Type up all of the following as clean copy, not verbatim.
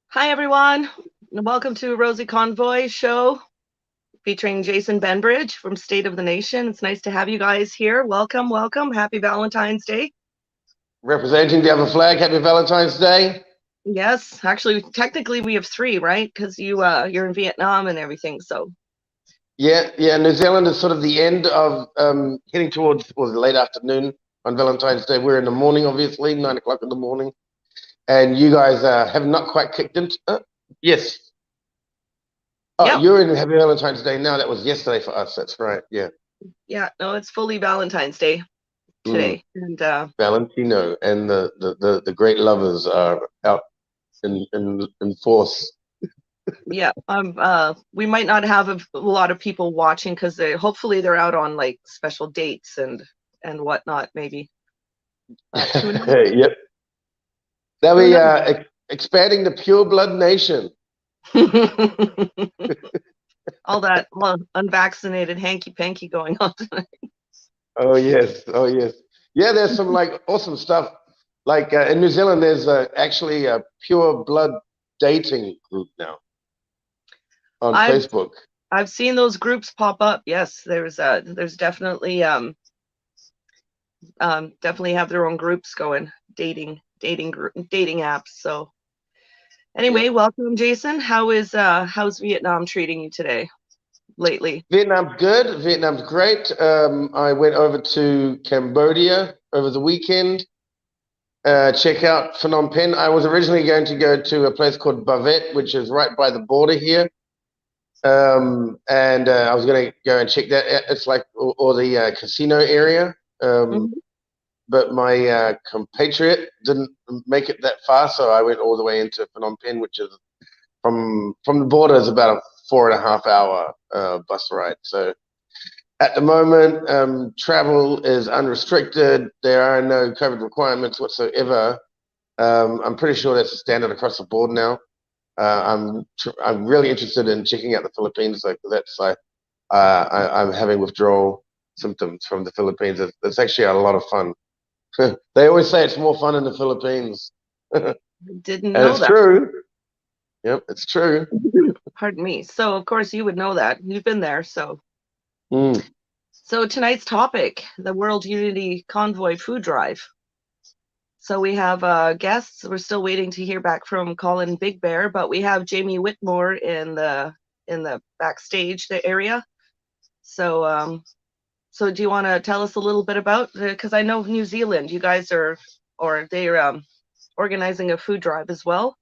Hi, everyone. Welcome to Rosie Convoy show featuring Jason Bainbridge from State of the Nation. It's nice to have you guys here. Welcome, welcome. Happy Valentine's Day. Representing the other flag, happy Valentine's Day. Yes, actually, technically we have three, right? Because you're in Vietnam and everything. So Yeah. New Zealand is sort of the end of heading towards the late afternoon on Valentine's Day. We're in the morning, obviously, 9 o'clock in the morning, and you guys have not quite kicked into. Yes. Oh, yeah, you're in Happy Valentine's Day now. That was yesterday for us. That's right. Yeah. yeah. No, it's fully Valentine's Day Mm, today, and Valentino and the great lovers are out in force. yeah, we might not have a lot of people watching because hopefully they're out on like special dates and whatnot, maybe. But who knows? Yep. Now Who we knows? are expanding the pure blood nation. All that unvaccinated hanky panky going on. Oh yes, oh yes. Yeah, there's some like awesome stuff. Like in New Zealand, there's actually a pure blood dating group now on I've Facebook. I've seen those groups pop up. Yes, there's definitely have their own groups going, dating apps. So Yep. anyway, welcome, Jason. How's Vietnam treating you today lately? Vietnam's good. Vietnam's great. I went over to Cambodia over the weekend. Check out Phnom Penh. I was originally going to go to a place called Bavet, which is right by the border here. And I was going to go and check that. It's like or the casino area. Mhm. But my compatriot didn't make it that far, so I went all the way into Phnom Penh, which is from the border is about a 4.5 hour bus ride. So at the moment, travel is unrestricted. There are no COVID requirements whatsoever. I'm pretty sure that's the standard across the board now. I'm really interested in checking out the Philippines. Like I'm having withdrawal symptoms from the Philippines. It's actually a lot of fun. They always say it's more fun in the Philippines, and Didn't know it's that. true. Yep, it's true. Pardon me. So of course you would know that. You've been there. Mm. So tonight's topic, the World Unity Convoy food drive. So we have guests. We're still waiting to hear back from Colin Big Bear, but we have Jamie Whitmore in the backstage the area. So so do you want to tell us a little bit about, because I know New Zealand, you guys are, or they're organizing a food drive as well.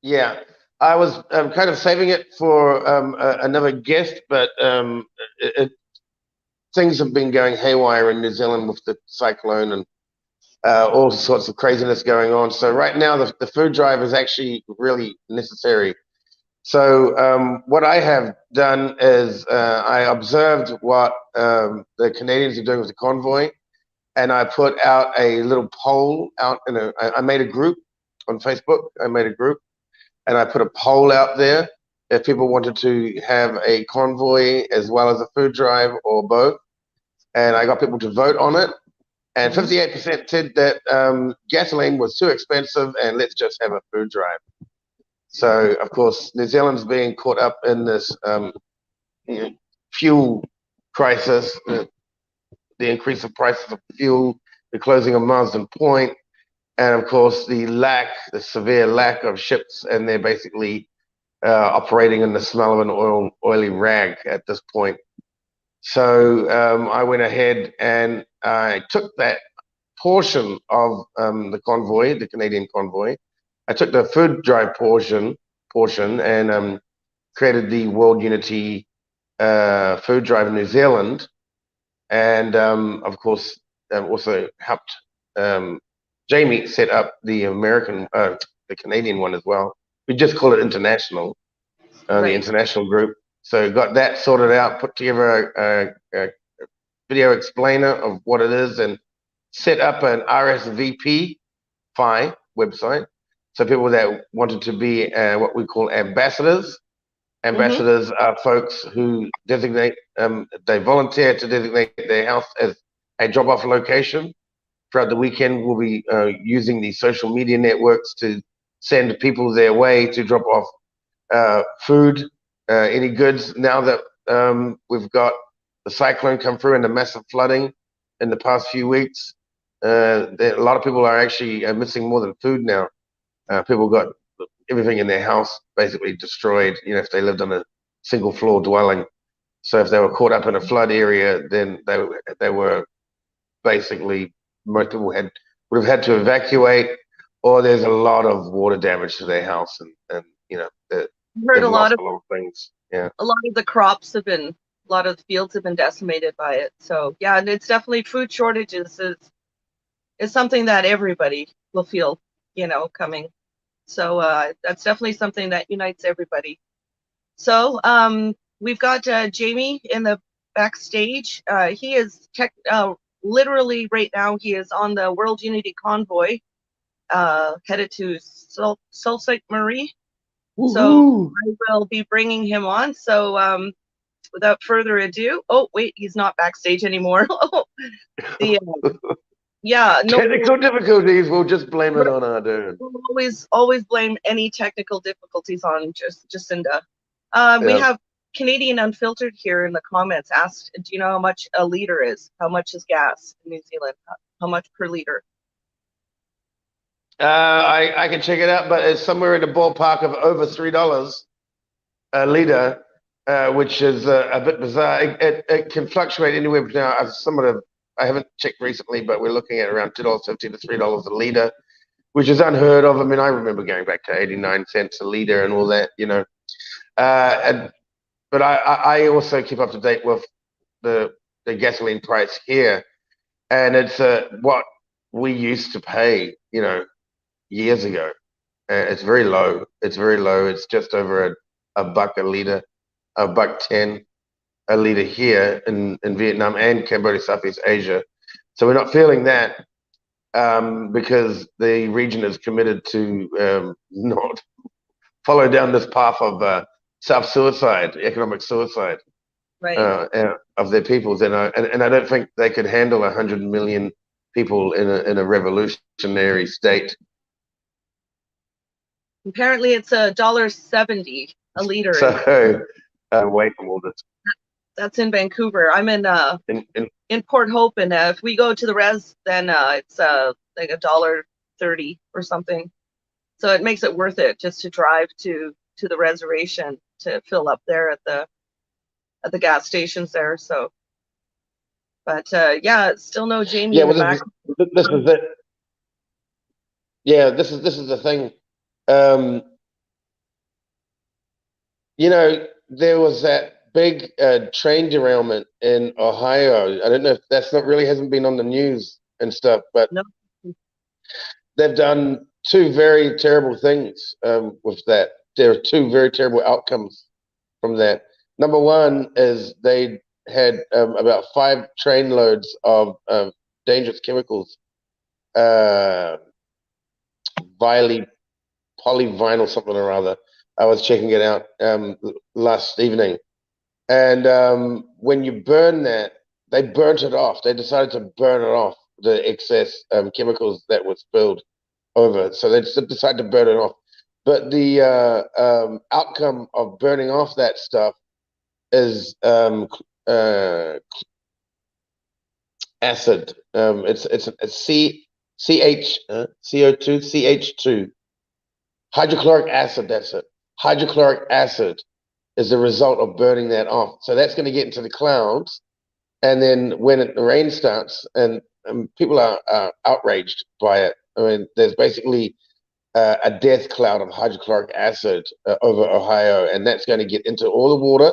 Yeah, I was kind of saving it for another guest, but things have been going haywire in New Zealand with the cyclone and all sorts of craziness going on. So right now, the food drive is actually really necessary. So what I have done is I observed what the Canadians are doing with the convoy, and I put out a little poll out I made a group on Facebook. I made a group and I put a poll out there if people wanted to have a convoy as well as a food drive or both. And I got people to vote on it. And Mhm. 58% said that gasoline was too expensive and let's just have a food drive. So, of course, New Zealand's being caught up in this you know, fuel crisis, the increase of prices of fuel, the closing of Marsden Point, and of course the severe lack of ships, and they're basically operating in the smell of an oily rag at this point. So I went ahead and I took that portion of the convoy, the Canadian convoy. I took the food drive portion and created the World Unity food drive in New Zealand, and of course also helped um, Jamie set up the Canadian one as well. We just call it international, the Right. international group. So got that sorted out, put together a video explainer of what it is, and set up an RSVP website. So people that wanted to be what we call ambassadors. Mhm. Ambassadors are folks who they volunteer to designate their house as a drop-off location. Throughout the weekend, we'll be using the social media networks to send people their way to drop off food, any goods. Now that we've got the cyclone come through and the massive flooding in the past few weeks, a lot of people are actually missing more than food now. People got everything in their house basically destroyed, if they lived on a single floor dwelling. So if they were caught up in a flood area, then they were basically, most people would have had to evacuate, or there's a lot of water damage to their house, and Heard they've lost a lot of things. Yeah. A lot of the crops have been, a lot of the fields have been decimated by it. So yeah, and it's definitely food shortages is something that everybody will feel, coming. So that's definitely something that unites everybody. So we've got Jamie in the backstage. He is literally right now, he is on the World Unity Convoy, headed to Sault Ste. Marie. So I will be bringing him on. So without further ado, oh wait, he's not backstage anymore. the Yeah, no technical difficulties. We'll just blame it on our dude. We'll always blame any technical difficulties on Jacinda. We have Canadian Unfiltered here in the comments asked, do you know how much a liter is? How much is gas in New Zealand? How much per liter? I can check it out, but it's somewhere in the ballpark of over $3 a liter, which is a bit bizarre. It can fluctuate anywhere between I haven't checked recently, but we're looking at around $2.50 to $3 a liter, which is unheard of. I mean, I remember going back to 89 cents a liter and all that, but I also keep up to date with the gasoline price here, and it's what we used to pay, years ago. It's very low. It's very low. It's just over a buck a liter, $1.10 a liter here in Vietnam and Cambodia, Southeast Asia. So we're not feeling that because the region is committed to not follow down this path of self-suicide, economic suicide, right, of their peoples. And I don't think they could handle 100 million people in a revolutionary state. Apparently it's $1.70 a liter. So away from all this. That's in Vancouver. I'm in Port Hope, and if we go to the res, then it's like $1.30 or something. So it makes it worth it just to drive to the reservation to fill up there at the gas stations there. So, but yeah, still no Jamie. Yeah, well, this is it. Yeah, this is the thing. There was that big train derailment in Ohio. I don't know if hasn't been on the news and stuff, but no. They've done two very terrible things with that. There are two very terrible outcomes from that. Number one is they had about 5 train loads of dangerous chemicals, polyvinyl something or other. I was checking it out last evening. And when you burn that, they burnt it off. They decided to burn it off, the excess chemicals that were spilled over. So they just decided to burn it off. But the outcome of burning off that stuff is acid. It's CO2, CH2. Hydrochloric acid, that's it. Hydrochloric acid is the result of burning that off. So that's going to get into the clouds. And then when the rain starts, and people are outraged by it. I mean, there's basically a death cloud of hydrochloric acid over Ohio, and that's going to get into all the water.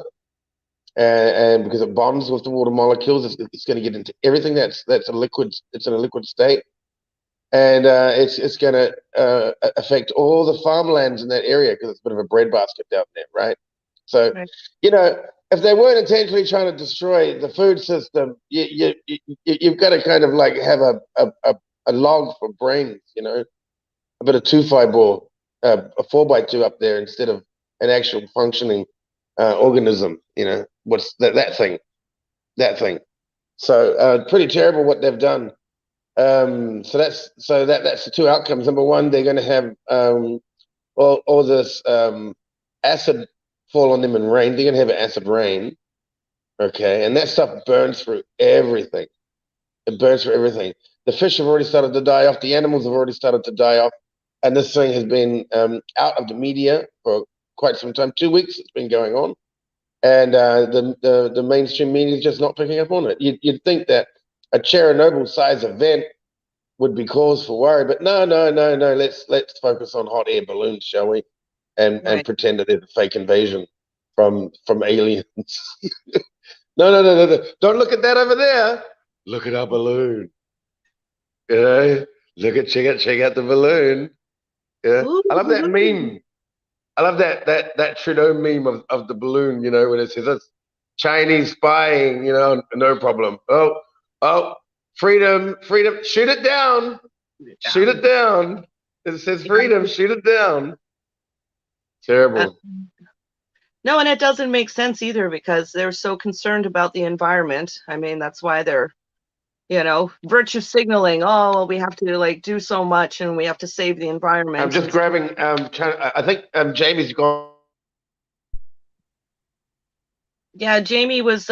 And because it bonds with the water molecules, it's going to get into everything that's a liquid. It's in a liquid state, and it's going to affect all the farmlands in that area because it's a bit of a breadbasket down there, right? So, right. If they weren't intentionally trying to destroy the food system, you've got to kind of like have a log for brains, a bit of 2x4, a 4x2 up there instead of an actual functioning organism. What's that thing? That thing. So pretty terrible what they've done. So that's the two outcomes. Number one, they're going to have or this acid fall on them in rain. They're gonna have an acid rain, okay, and that stuff burns through everything. It burns through everything. The fish have already started to die off. The animals have already started to die off, and this thing has been out of the media for quite some time. 2 weeks it's been going on, and the mainstream media is just not picking up on it. You'd think that a Chernobyl-sized event would be cause for worry, but no, no, no, no. Let's focus on hot air balloons, shall we? And Right. pretend that there's a fake invasion from aliens. No, no, no, no, no. Don't look at that over there. Look at our balloon. You know, check out the balloon. Yeah, Ooh, I love that meme. I love that Trudeau meme of the balloon. You know, when it says it's Chinese spying. You know, no problem. Oh, freedom, freedom. Shoot it down. Shoot it down. It says freedom. Shoot it down. Uh, Terrible. no, and it doesn't make sense either because they're so concerned about the environment. I mean, that's why they're, virtue signaling. Oh, well, we have to like do so much and we have to save the I'm environment. just And grabbing. I think Jamie's gone. yeah, Jamie was,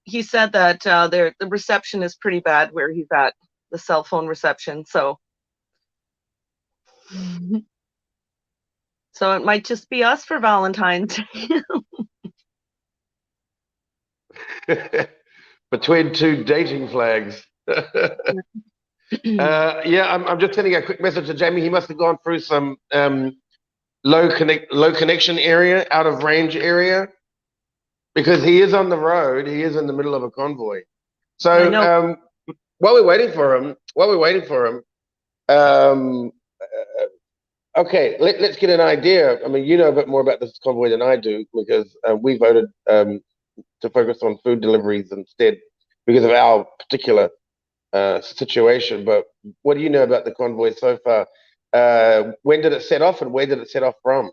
he said that the reception is pretty bad where he's at, the cell phone reception. So, so it might just be us for Valentine's. Between two dating flags. Yeah, I'm just sending a quick message to Jamie. He must have gone through some low connection area, out of range area, because he is on the road. He is in the middle of a convoy. I So know. while we're waiting for him, um, okay, let's get an idea. I mean, you know a bit more about this convoy than I do because we voted to focus on food deliveries instead because of our particular situation. But what do you know about the convoy so far? When did it set off, and where did it set off from?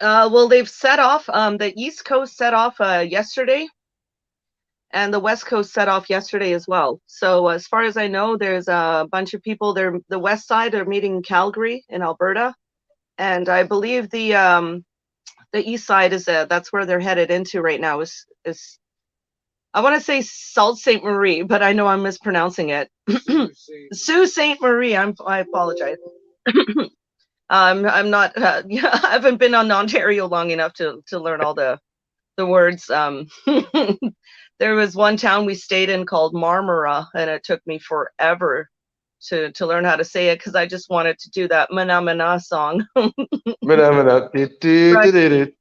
Well, they've set off, the East Coast set off yesterday, and the West Coast set off yesterday as well. So as far as I know, there's a bunch of people there. The West side are meeting in Calgary in Alberta, and I believe the East side is that's where they're headed into right now. Is I want to say Sault Ste. Marie, but I know I'm mispronouncing it. Sault Ste. Marie. I apologize. I'm not. Yeah, I haven't been on Ontario long enough to learn all the words. There was one town we stayed in called Marmora, and it took me forever to learn how to say it because I just wanted to do that Mana Mana song. Right.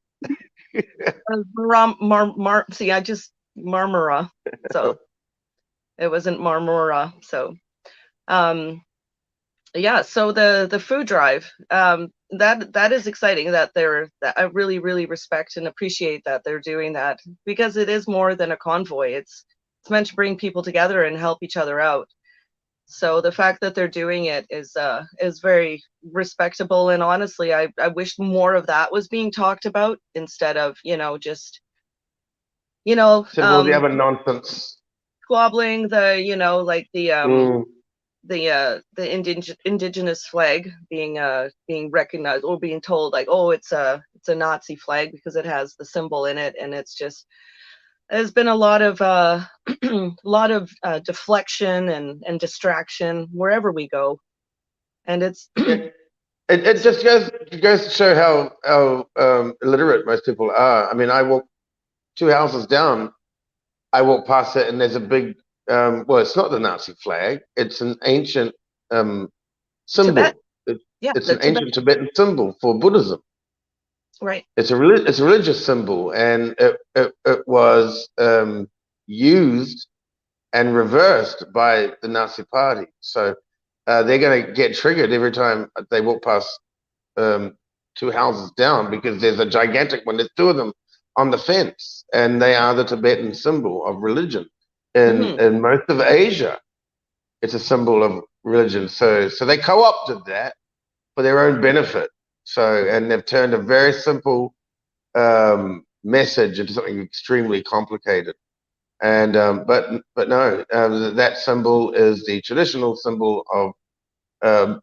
See, I just Marmora. So it wasn't Marmora. So yeah, so the food drive, that is exciting that I really, really respect and appreciate that they're doing that because it is more than a convoy. It's meant to bring people together and help each other out. So the fact that they're doing it is very respectable. And honestly, I wish more of that was being talked about instead of, just, you know, Instead of all the um, other nonsense. squabbling like Mm. the indigenous flag being recognized or being told like, oh, it's a Nazi flag because it has the symbol in it, and it's just there's been a lot of lot of deflection and distraction wherever we go, and it's Yeah. It just goes to show how illiterate most people are. I mean, I walk two houses down. I walk past it, and there's a big. Well, it's not the Nazi flag. It's an ancient Tibet. symbol. Yeah, It's the an Tibet. ancient Tibetan symbol for Buddhism. Right. It's a religious symbol, and it was used and reversed by the Nazi Party. So they're going to get triggered every time they walk past um, two houses down because there's a gigantic one. There's two of them on the fence, and they are the Tibetan symbol of religion. Hmm. In most of Asia, it's a symbol of religion. So they co-opted that for their own benefit. So and they've turned a very simple message into something extremely complicated. And but no, that symbol is the traditional symbol of um,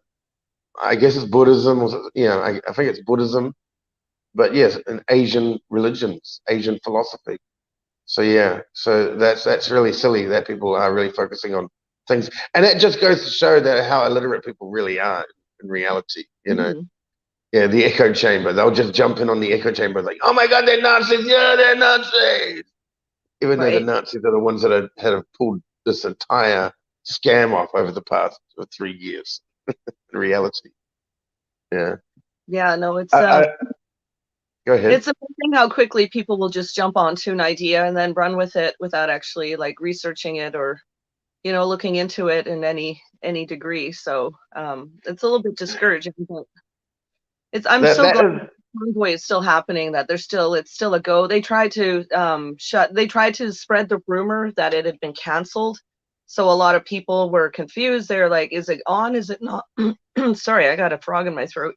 I guess it's Buddhism, or I think it's Buddhism, but yes, in Asian religions, Asian philosophy. So yeah, so that's really silly that people are really focusing on things, and it just goes to show that how illiterate people really are in reality. Mhm. Yeah, the echo chamber. They'll just jump in on the echo chamber, like, oh my God, they're Nazis! Yeah, they're Nazis! Even though the Right. Nazis are the ones that have pulled this entire scam off over the past 3 years. In reality, yeah. Yeah, no, I go ahead. it's amazing how quickly people will just jump onto an idea and then run with it without actually like researching it or, looking into it in any degree. So it's a little bit discouraging, but I'm That so that glad is. Convoy is still happening, that it's still a go. They tried to they tried to spread the rumor that it had been canceled. So a lot of people were confused. They're like, is it on? Is it not? Sorry, I got a frog in my throat.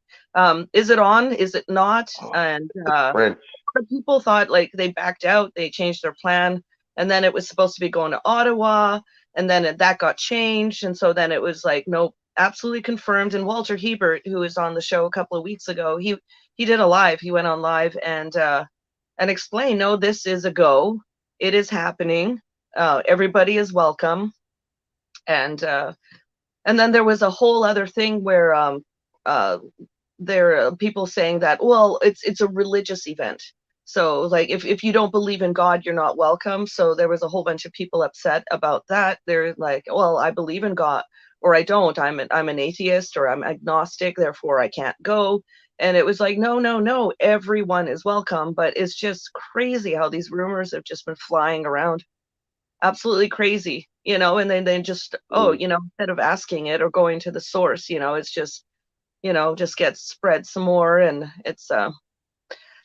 Is it on? Is it not? Oh, And it's French. people thought like they backed out, they changed their plan, and then it was supposed to be going to Ottawa, and then that got changed, and so then it was like, nope, absolutely confirmed. And Walter Hebert, who was on the show a couple of weeks ago, he did a live. He went on live and explained, no, this is a go. It is happening. Everybody is welcome. And and then there was a whole other thing where uh, there are people saying that, well, it's a religious event. So like if you don't believe in God, you're not welcome. So there was a whole bunch of people upset about that. They're like, well, I believe in God or I don't. I'm an atheist or I'm agnostic, therefore I can't go. And it was like, no, no, no, everyone is welcome. But it's just crazy how these rumors have just been flying around. Absolutely crazy, and then they just, oh, Mm. instead of asking it or going to the source, it's just, just gets spread some more. And it's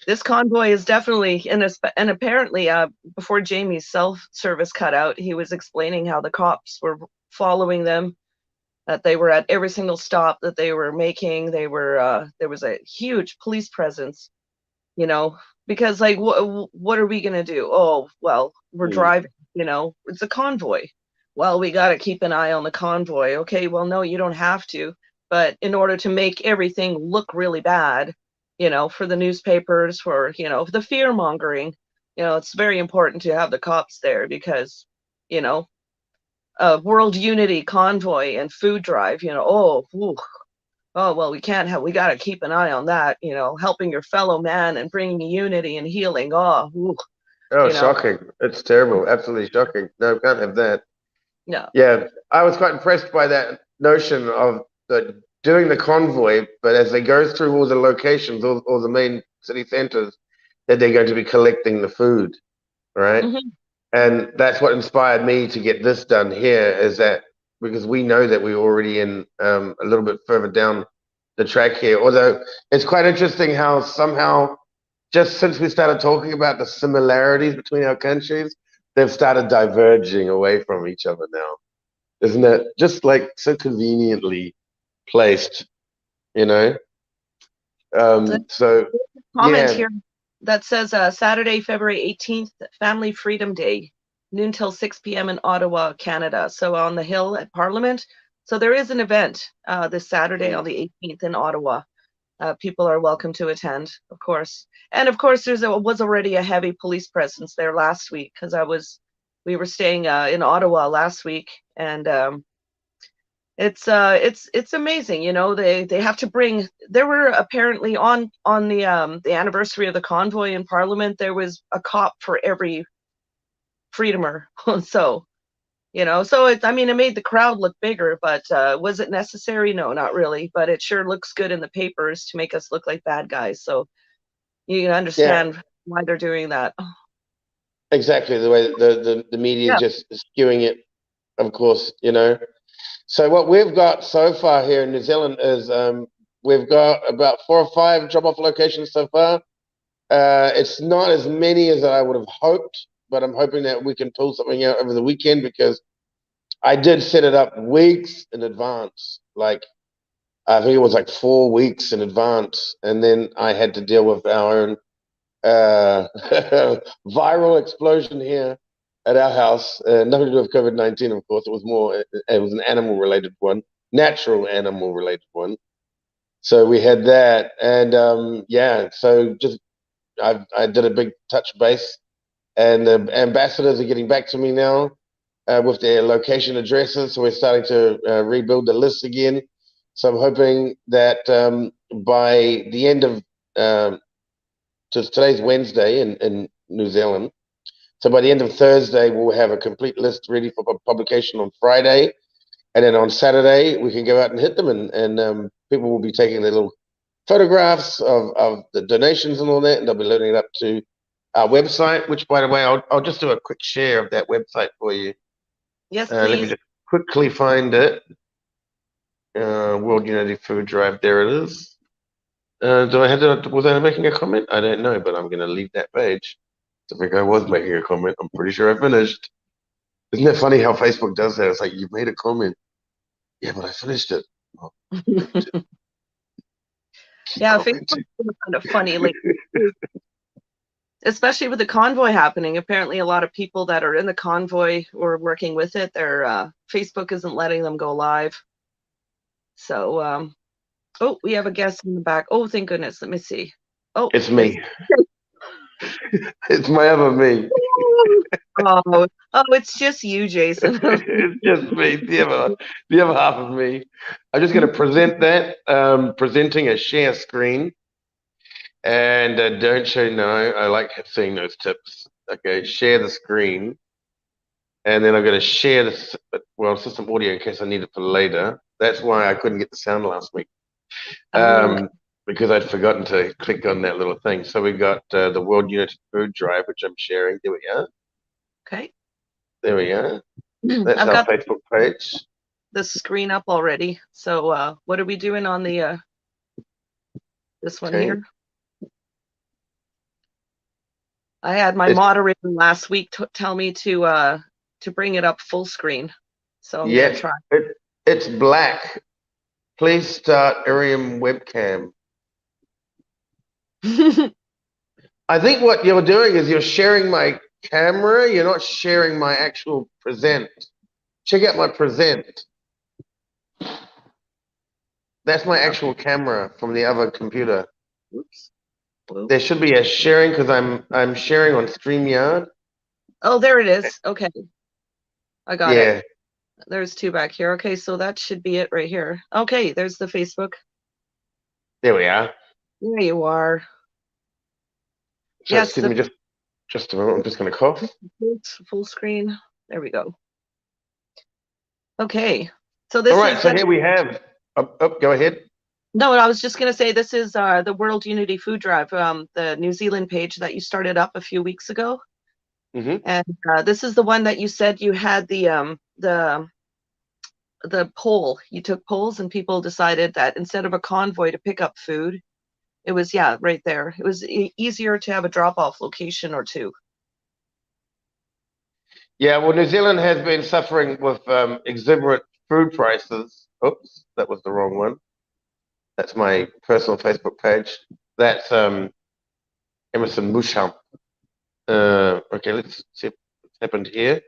this convoy is definitely, and apparently before Jamie's self-service cut out, he was explaining how the cops were following them, that they were at every single stop that they were making. They were there was a huge police presence, you know, because like what are we gonna do? Oh, well, we're Mm. driving, it's a convoy. Well, we got to keep an eye on the convoy. Okay, well, no, you don't have to, but in order to make everything look really bad, for the newspapers, for the fear mongering, it's very important to have the cops there because, you know, World Unity Convoy and food drive, oh, ooh, oh, well, we got to keep an eye on that, helping your fellow man and bringing unity and healing. Oh, ooh, Oh, you know, shocking! It's terrible. Absolutely shocking. No, can't have that. no. Yeah, I was quite impressed by that notion of doing the convoy, but as they go through all the locations, all the main city centers, that they're going to be collecting the food, right? Hmm. And that's what inspired me to get this done here, is that because we know that we're already in a little bit further down the track here. Although it's quite interesting how somehow, just since we started talking about the similarities between our countries, they've started diverging away from each other now. Isn't it just like so conveniently placed, you know? So Comment yeah, here that says Saturday, February 18th, Family Freedom Day, noon till 6 p.m. in Ottawa, Canada. So on the Hill at Parliament. So there is an event this Saturday on the 18th in Ottawa. People are welcome to attend, of course. And of course, was already a heavy police presence there last week because we were staying in Ottawa last week, and it's amazing. They have to bring. There were apparently on the anniversary of the convoy in Parliament, there was a cop for every freedomer. So so I mean, it made the crowd look bigger, but was it necessary? No, not really. But it sure looks good in the papers to make us look like bad guys. So you can yeah, understand why they're doing that. exactly the way that the media Yeah. just skewing it, of course, you know. So what we've got so far here in New Zealand is we've got about 4 or 5 drop-off locations so far. It's not as many as I would have hoped, but I'm hoping that we can pull something out over the weekend because I did set it up weeks in advance. Like I think it was like 4 weeks in advance, and then I had to deal with our own uh, viral explosion here at our house. Nothing to do with COVID-19, of course. It was more. It was an animal related one, natural animal related one. So we had that, and yeah, so just I did a big touch base, and the ambassadors are getting back to me now with their location addresses. So we're starting to rebuild the list again. So I'm hoping that by the end of just today's Wednesday in New Zealand. So by the end of Thursday, we'll have a complete list ready for publication on Friday. And then on Saturday, we can go out and hit them, and people will be taking their little photographs of the donations and all that, and they'll be loading it up to our website, which, by the way, I'll just do a quick share of that website for you. Yes, Let me please. just quickly find it. World Unity Food Drive, there it is. Do I have to, was I making a comment? I don't know, but I'm going to leave that page. I think I was making a comment. I'm pretty sure I finished. Isn't it funny how Facebook does that? It's like, you've made a comment. Yeah, but I finished it. Oh, keep Yeah, commenting. Facebook's been kind of funny lately, especially with the convoy happening. Apparently, a lot of people that are in the convoy or working with it, their Facebook isn't letting them go live. So, oh, we have a guest in the back. Oh, thank goodness. Let me see. Oh, It's me. It's my other me. oh, it's just you, Jason. It's just me, the other half of me. I'm just going to present that, presenting a share screen. And don't show no. I like seeing those tips. Okay, share the screen. And then I'm going to share this, well, system audio in case I need it for later. That's why I couldn't get the sound last week. Okay. Because I'd forgotten to click on that little thing. So we got the World Unity Food Drive, which I'm sharing. There we are. Okay. There we are. That's I've our got Facebook page. the screen up already. So, what are we doing on the this one Okay. here? I had my It's, moderator last week tell me to bring it up full screen. So I'm gonna yes, try. it's black. Please start Irium webcam. I think what you're doing is you're sharing my camera. You're not sharing my actual present. Check out my present. That's my actual camera from the other computer. Oops. Whoop. There should be a sharing because I'm sharing on StreamYard. Oh, there it is. Okay. I got it. Yeah, There's two back here. Okay, so that should be it right here. Okay, there's the Facebook. there we are. There you are. So Yes, excuse the me just a moment. I'm just going to cough. full screen. There we go. Okay. So All this right, is so here we have. Go ahead. no, I was just going to say this is the World Unity Food Drive, the New Zealand page that you started up a few weeks ago. Mm-hmm. And this is the one that you said you had the poll. You took polls and people decided that instead of a convoy to pick up food, it was right there. It was easier to have a drop-off location or two. Yeah, well, New Zealand has been suffering with exuberant food prices. Oops, that was the wrong one. That's my personal Facebook page. That's Emerson Musham. Okay, let's see what's happened here.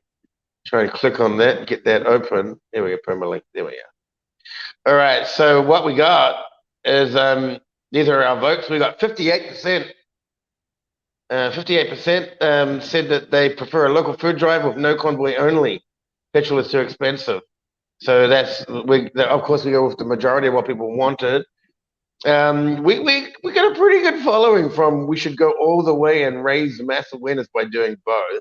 Try and click on that and get that open. There we go, permalink. There we are. All right, so what we got is these are our votes. We got 58%. 58% said that they prefer a local food drive with no convoy only. Petrol is too expensive. So of course we go with the majority of what people wanted. We got a pretty good following from we should go all the way and raise mass awareness by doing both.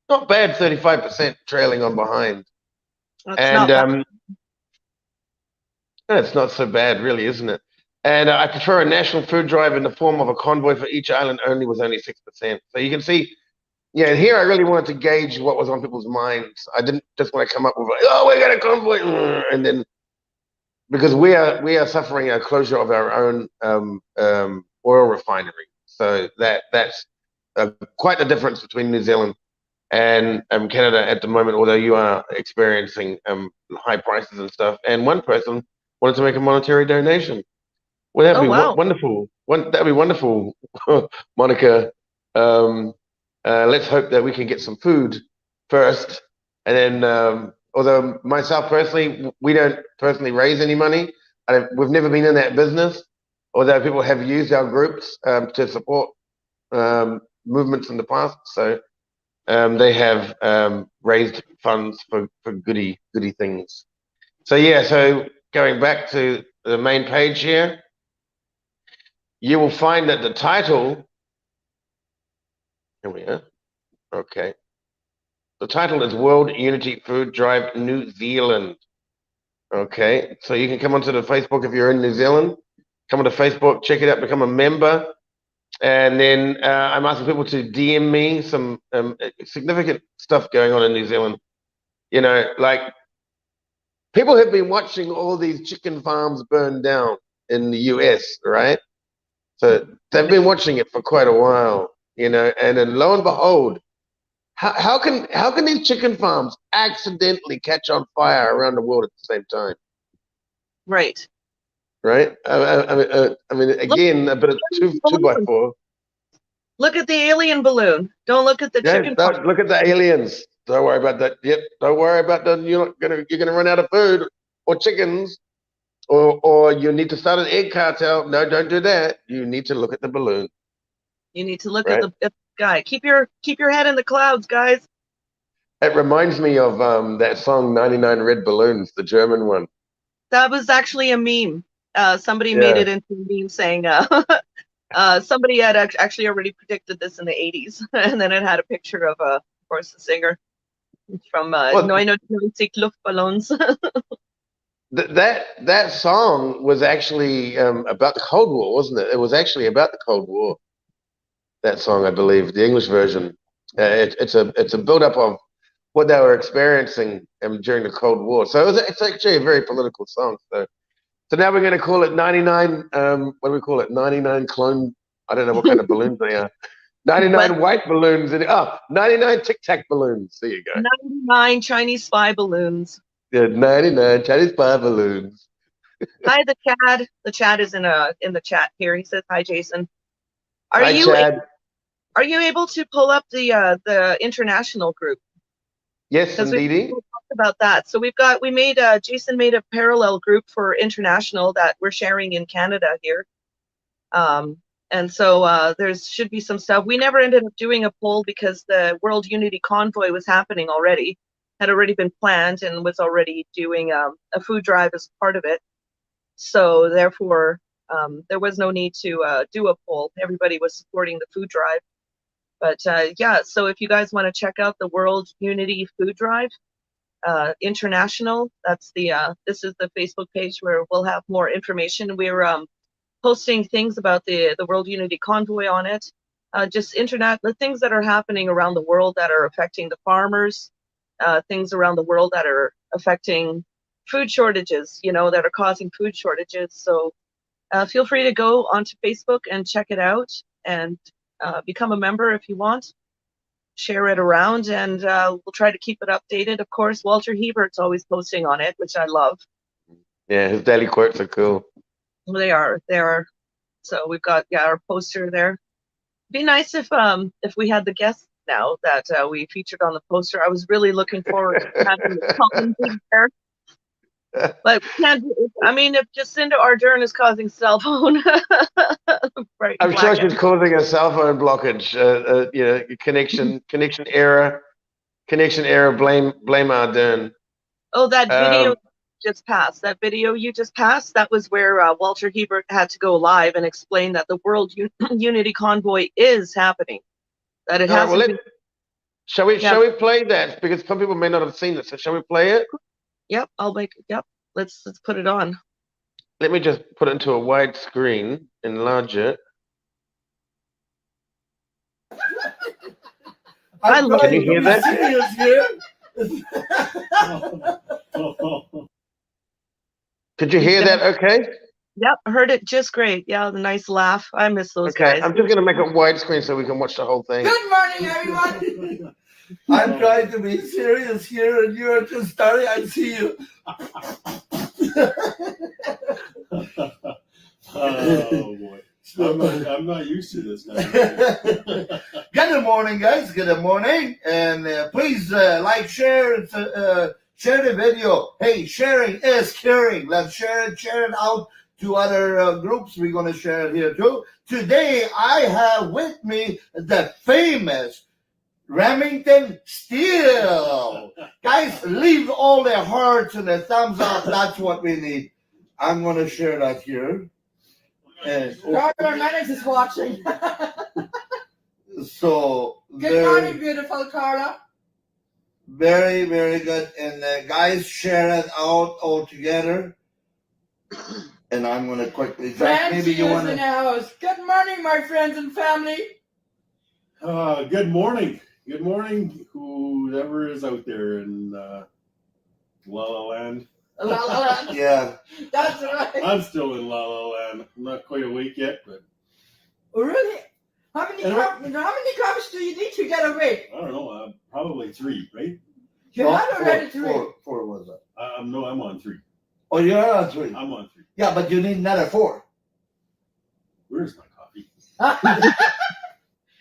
Not bad, 35% trailing on behind. That's And not bad. it's not so bad, really, isn't it? And I prefer a national food drive in the form of a convoy for each island only was only 6%. So you can see, yeah, and here I really wanted to gauge what was on people's minds. I didn't just want to come up with like, oh, we got a convoy, and then because we are suffering a closure of our own oil refinery. So that's quite the difference between New Zealand and Canada at the moment. Although you are experiencing high prices and stuff, and one person wanted to make a monetary donation. Well, that'd Oh be wow. wonderful. That'd be wonderful, Monica. Let's hope that we can get some food first, and then although myself personally, we don't personally raise any money. we've never been in that business, although people have used our groups to support movements in the past. So they have raised funds for goody things. So yeah, so going back to the main page here, you will find that the title, here we are, okay. The title is World Unity Food Drive New Zealand. Okay, so you can come onto the Facebook if you're in New Zealand. Come onto Facebook, check it out, become a member. And then I'm asking people to DM me some significant stuff going on in New Zealand. You know, like people have been watching all these chicken farms burn down in the US, right? So they've been watching it for quite a while, you know, and then lo and behold, how can these chicken farms accidentally catch on fire around the world at the same time? Right. Right. I mean, again, a bit of two by four. Look at the alien balloon. Don't look at the chicken farm. Don't look at the aliens. Don't worry about that. Yep. Don't worry about that. You're gonna run out of food or chickens, or you need to start an egg cartel. No, don't do that. You need to look at the balloon. You need to look at the sky. Keep your head in the clouds, guys. It reminds me of that song 99 Red Balloons, the German one. That was actually a meme. Somebody made it into a meme saying somebody had actually already predicted this in the 80s. And then it had a picture of, of course, the singer from 99 Luftballons. That song was actually about the Cold War, wasn't it? It was actually about the Cold War. That song, I believe, the English version. It's a build-up of what they were experiencing during the Cold War. So it's actually a very political song. So now we're going to call it 99. What do we call it? 99 clone. I don't know what kind of balloons they are. 99 white balloons. 99 Tic Tac balloons. There you go. 99 Chinese spy balloons. Yeah, 99 Chinese spy balloons. Hi, the Chad. The Chad is in the chat here. He says, "Hi, Jason. Hi, Chad. Are you able to pull up the international group?" Yes, indeed. We'll talk about that. So Jason made a parallel group for international that we're sharing in Canada here. And so there should be some stuff. We never ended up doing a poll because the World Unity Convoy was happening already, had already been planned, and was already doing a food drive as part of it. So therefore, there was no need to do a poll. Everybody was supporting the food drive. But yeah, so if you guys want to check out the World Unity Food Drive International, that's this is the Facebook page where we'll have more information. We're posting things about the World Unity Convoy on it, just the things that are happening around the world that are affecting the farmers, things around the world that are affecting food shortages, that are causing food shortages. So feel free to go onto Facebook and check it out and become a member if you want. Share it around, and we'll try to keep it updated. Of course, Walter Hebert's always posting on it, which I love. Yeah, his daily quotes are cool. They are. So we've got our poster there. Be nice if we had the guests now that we featured on the poster. I was really looking forward to having Colin Big Bear. But we can't. If Jacinda Ardern is causing cell phone, right, I'm sure she's causing a cell phone blockage. Connection error. Blame Ardern. Oh, that video just passed. That video you just passed. That was where Walter Hebert had to go live and explain that the World Unity Convoy is happening. That it hasn't. Shall we play that, because some people may not have seen it? So shall we play it? Yep, I'll make it. Yep, let's put it on. Let me just put it into a wide screen, enlarge it. Can you hear that? Could you hear that? Okay. Yep, heard it just great. Yeah, the nice laugh. I miss those guys. I'm just gonna make it widescreen so we can watch the whole thing. Good morning, everyone. I'm trying to be serious here, and you're just starting. I see you. Oh boy, I'm not used to this now. Good morning, guys. Good morning, and please like, share Share the video. Hey, sharing is caring. Let's share it out to other groups. We're going to share it here too. Today, I have with me the famous Remington Steel. Guys, leave all their hearts and their thumbs up. That's what we need. I'm going to share that here. And Carter Mannix is watching. so, Good morning, beautiful Carla. very, very good. And guys, share it out all together. And I'm going to quickly drop. Maybe you want in the to. house. Good morning, my friends and family. Good morning. Good morning, whoever is out there in La La Land. La la la. Yeah. That's right. I'm still in La La Land. I'm not quite awake yet, but Really? How many copies do you need to get awake? I don't know. Probably 3, right? You had already 3. Four was it? No, I'm on 3. Oh, you're on 3. I'm on 3. Yeah, but you need another 4. Where's my coffee?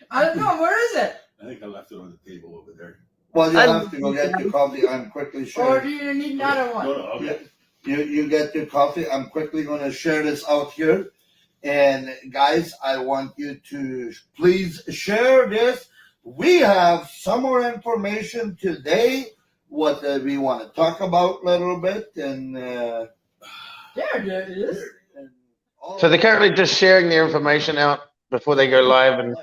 I don't know. Where is it? I think I left it on the table over there. Well, you have to go get your coffee. I'm quickly Or sharing. do you need another one? No, I'll get it. You get your coffee. I'm quickly going to share this out here. And guys, I want you to please share this. We have some more information today, what we want to talk about a little bit. And There it is. So they're currently just sharing their information out before they go live and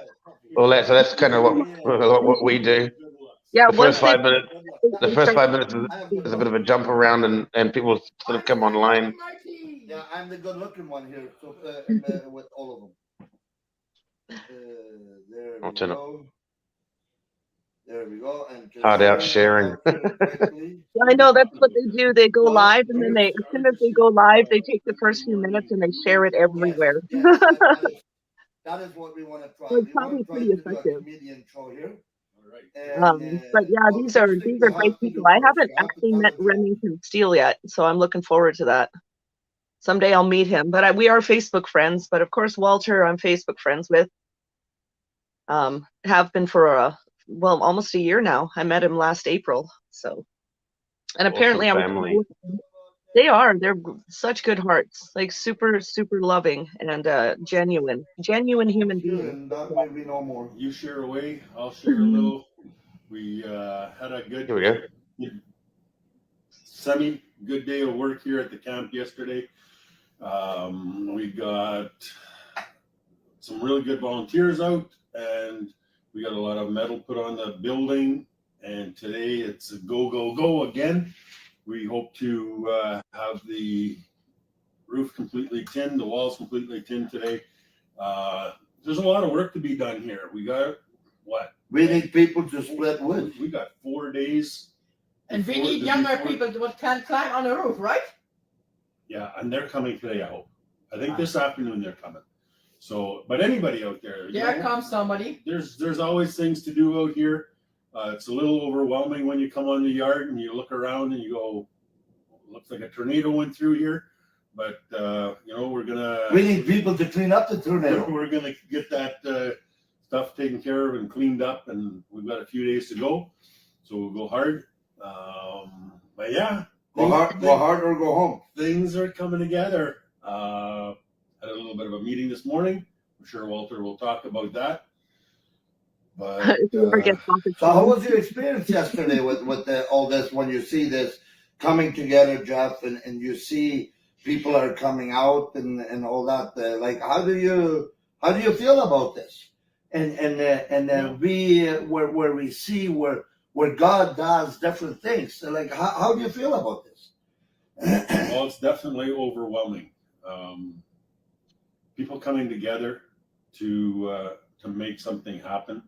all that. So that's kind of what we do. Yeah, The first 5 minutes. The first 5 minutes is a bit of a jump around, and people sort of come online. Yeah, I'm the good-looking one here, so with all of them. There we go. There we go. And just Hard out sharing. I know that's what they do. They go live, and then as soon as they go live, they take the first few minutes and they share it everywhere. Yes, that is what we want to try. It's We probably want to try pretty to do a effective. comedian show here. All right. And, But yeah, these are great people. I haven't actually met Remington Steele yet, so I'm looking forward to that. Someday I'll meet him. But we are Facebook friends. But of course, Walter, I'm Facebook friends with. Have been for almost a year now. I met him last April. So, and apparently family. they're such good hearts, like super, super loving and genuine human beings. and that way we know more. You share away. I'll share a little. We had a good, Here we go. good day of work here at the camp yesterday. We got some really good volunteers out, and we got a lot of metal put on the building. And today it's a go again. We hope to have the roof completely tinned, the walls completely tinned today. There's a lot of work to be done here. We got We need people to split wood. We got 4 days. And we need younger people that can climb on the roof, right? Yeah, and they're coming today, I hope. I think this afternoon they're coming. So, but anybody out there, There comes somebody. There's always things to do out here. It's a little overwhelming when you come on the yard and you look around and you go, looks like a tornado went through here. But we're gonna. We need people to clean up the tornado. We're gonna get that stuff taken care of and cleaned up, and we've got a few days to go, so we'll go hard. But yeah, Go hard or go home. things are coming together. Had a little bit of a meeting this morning. I'm sure Walter will talk about that. But If you ever get coffee. So how was your experience yesterday with all this, when you see this coming together, Jeff, and you see people are coming out and all that? Like, how do you feel about this? And then where we see where God does different things. So like, how do you feel about this? well, it's definitely overwhelming. People coming together to make something happen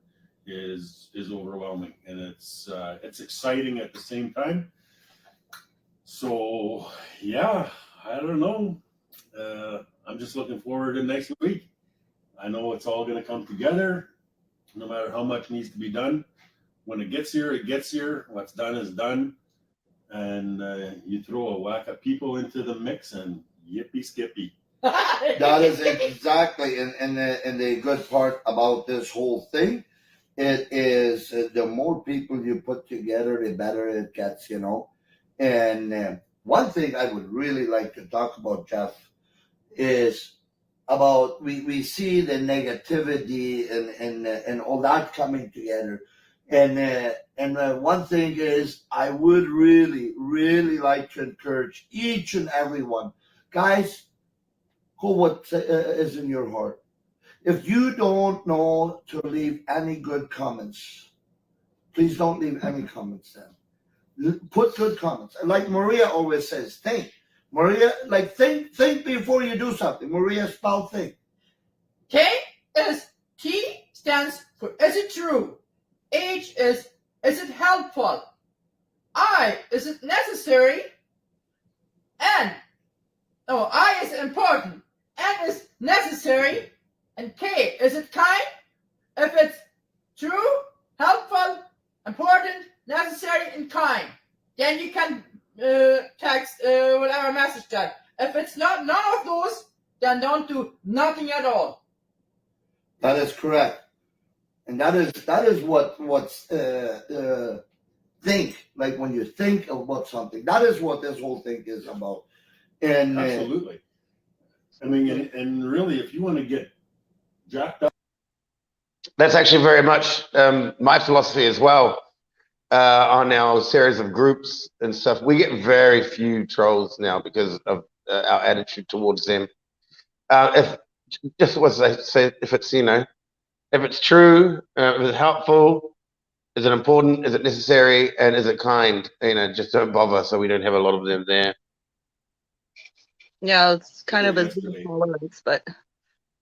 is overwhelming, and it's exciting at the same time. So yeah, I don't know. I'm just looking forward to next week. I know it's all going to come together, no matter how much needs to be done. When it gets here, it gets here. What's done is done, and you throw a whack of people into the mix, and yippee skippy. That is exactly, and the good part about this whole thing, it is the more people you put together, the better it gets, And one thing I would really like to talk about, Jeff, is about we see the negativity and all that coming together. And one thing is, I would really like to encourage each and every one, guys, go what is in your heart. If you don't know to leave any good comments, please don't leave any comments then. Put good comments. And like Maria always says, think. Maria, like think before you do something. Maria, spell think. T stands for is it true? H is it helpful? I is it necessary? I is important. N is necessary. And K is it kind? If it's true, helpful, important, necessary, and kind, then you can text whatever message that. If it's not none of those, then don't do nothing at all. That is correct, and that is what's think. Like when you think about something, that is what this whole thing is about. And Absolutely. I mean, and really, if you want to get jacked up, That's actually very much my philosophy as well. On our series of groups and stuff, we get very few trolls now because of our attitude towards them. If just what I say, if it's if it's true, if it's helpful, is it important, is it necessary, and is it kind? Just don't bother, so we don't have a lot of them there. Yeah, it's kind of a zero tolerance, but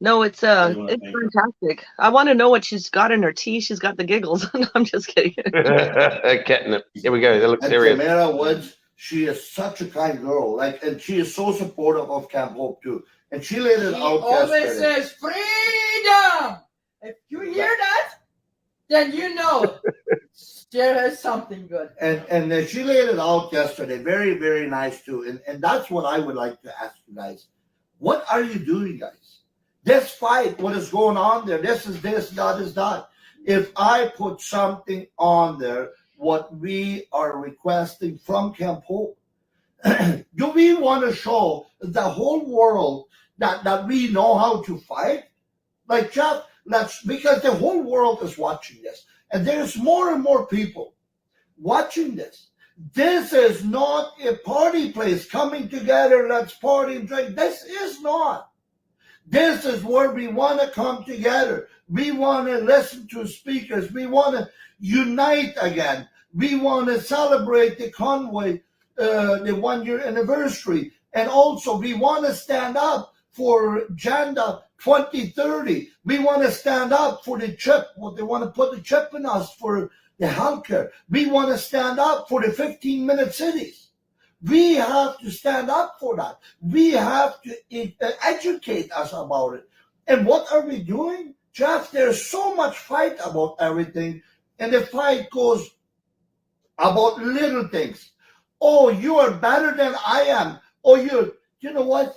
no, it's fantastic. I want to know what she's got in her tea. She's got the giggles. I'm just kidding. Catnip. Here we go. That looks and serious. Tamara Woods, she is such a kind girl. And she is so supportive of Camp Hope too. And she laid it out always yesterday. says freedom. If you hear that, then you know there is something good. And she laid it out yesterday. Very, very nice too. And that's what I would like to ask you guys. What are you doing, guys? This fight, what is going on there? This is this, that is that. If I put something on there, what we are requesting from Camp Hope, do we want to show the whole world that we know how to fight? Like, Jeff, because the whole world is watching this. And there's more and more people watching this. This is not a party place coming together, let's party and drink. This is not. This is where we want to come together. We want to listen to speakers. We want to unite again. We want to celebrate the convoy, the 1 year anniversary. And also we want to stand up for Agenda 2030. We want to stand up for the chip, what they want to put the chip in us for the healthcare. We want to stand up for the 15-minute cities. We have to stand up for that. We have to educate us about it. And what are we doing? Jeff, there's so much fight about everything. And the fight goes about little things. Oh, you are better than I am. Oh, you know what?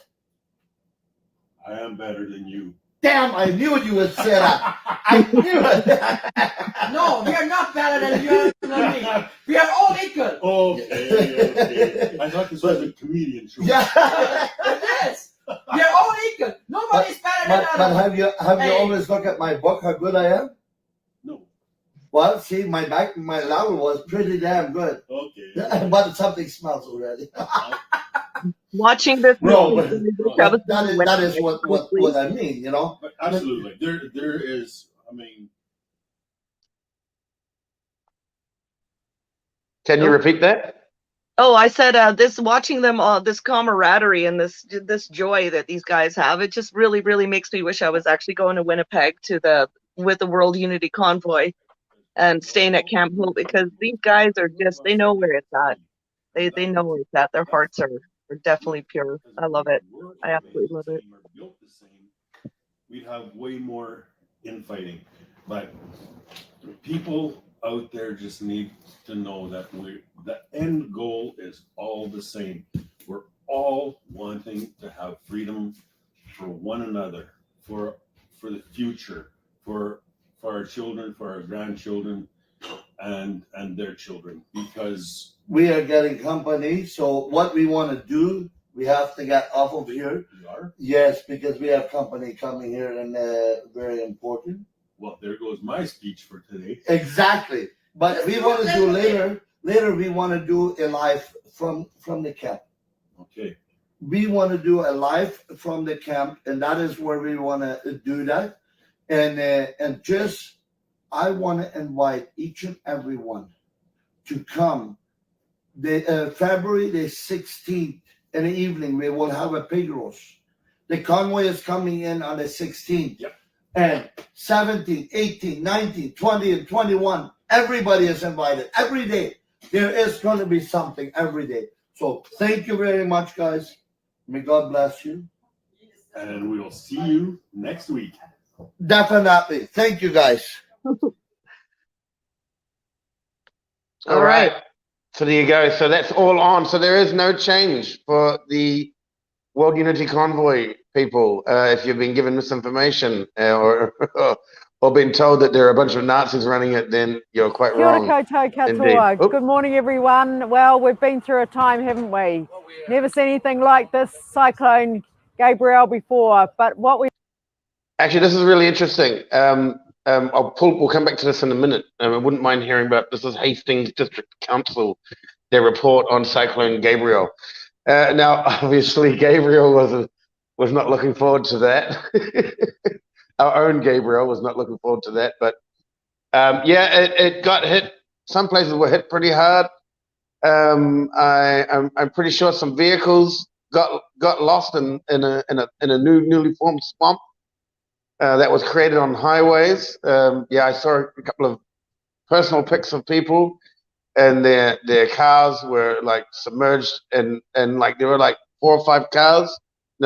I am better than you. Damn, I knew you would say that. I knew it. No, we are not better than you and me. We are all equal. Okay. I thought this was a comedian show. Yeah. It is. We are all equal. Nobody's better than But others. have you always looked at my book, how good I am? No. Well, see, my level was pretty damn good. Okay. But something smells already. Watching this, No, but that is what I mean, But absolutely. There is, I mean. Can you repeat that? Oh, I said this watching them this camaraderie and this joy that these guys have. It just really, really makes me wish I was actually going to Winnipeg with the World Unity Convoy and staying at Camp Hope, because these guys are they know where it's at. They know where it's at. Their hearts are definitely pure. I love it. I absolutely love it. We'd have way more infighting, but people out there just need to know that the end goal is all the same. We're all wanting to have freedom for one another, for the future, for our children, for our grandchildren. and their children, because we are getting company. So what we want to do, we have to get off of here. we are. Yes, because we have company coming here, and very important. Well, there goes my speech for today. Exactly. But Just we do want it to do later. later we want to do a live from the camp. Okay. We want to do a live from the camp, and that is where we want to do that. And just I want to invite each and every one to come. The February the 16th in the evening, we will have a pig roast. The convoy is coming in on the 16th. Yep. And 17, 18, 19, 20, and 21. Everybody is invited. Every day. There is going to be something every day. So thank you very much, guys. May God bless you. And we will see you next week. Definitely. Thank you, guys. All right. So there you go. So that's all on. So there is no change for the World Unity Convoy people. If you've been given misinformation or been told that there are a bunch of Nazis running it, then you're quite Kia ora wrong. koutou Indeed. katoa. Oh. Good morning, everyone. Well, we've been through a time, haven't we? Never seen anything like this cyclone Gabrielle before. But what we Actually, this is really interesting. We'll come back to this in a minute. I wouldn't mind hearing about this. Is Hastings District Council, their report on Cyclone Gabrielle. Now, obviously, Gabriel was not looking forward to that. Our own Gabriel was not looking forward to that. But it got hit. Some places were hit pretty hard. I'm pretty sure some vehicles got lost in a newly formed swamp that was created on highways. I saw a couple of personal pics of people, and their cars were like submerged, and like there were like 4 or 5 cars,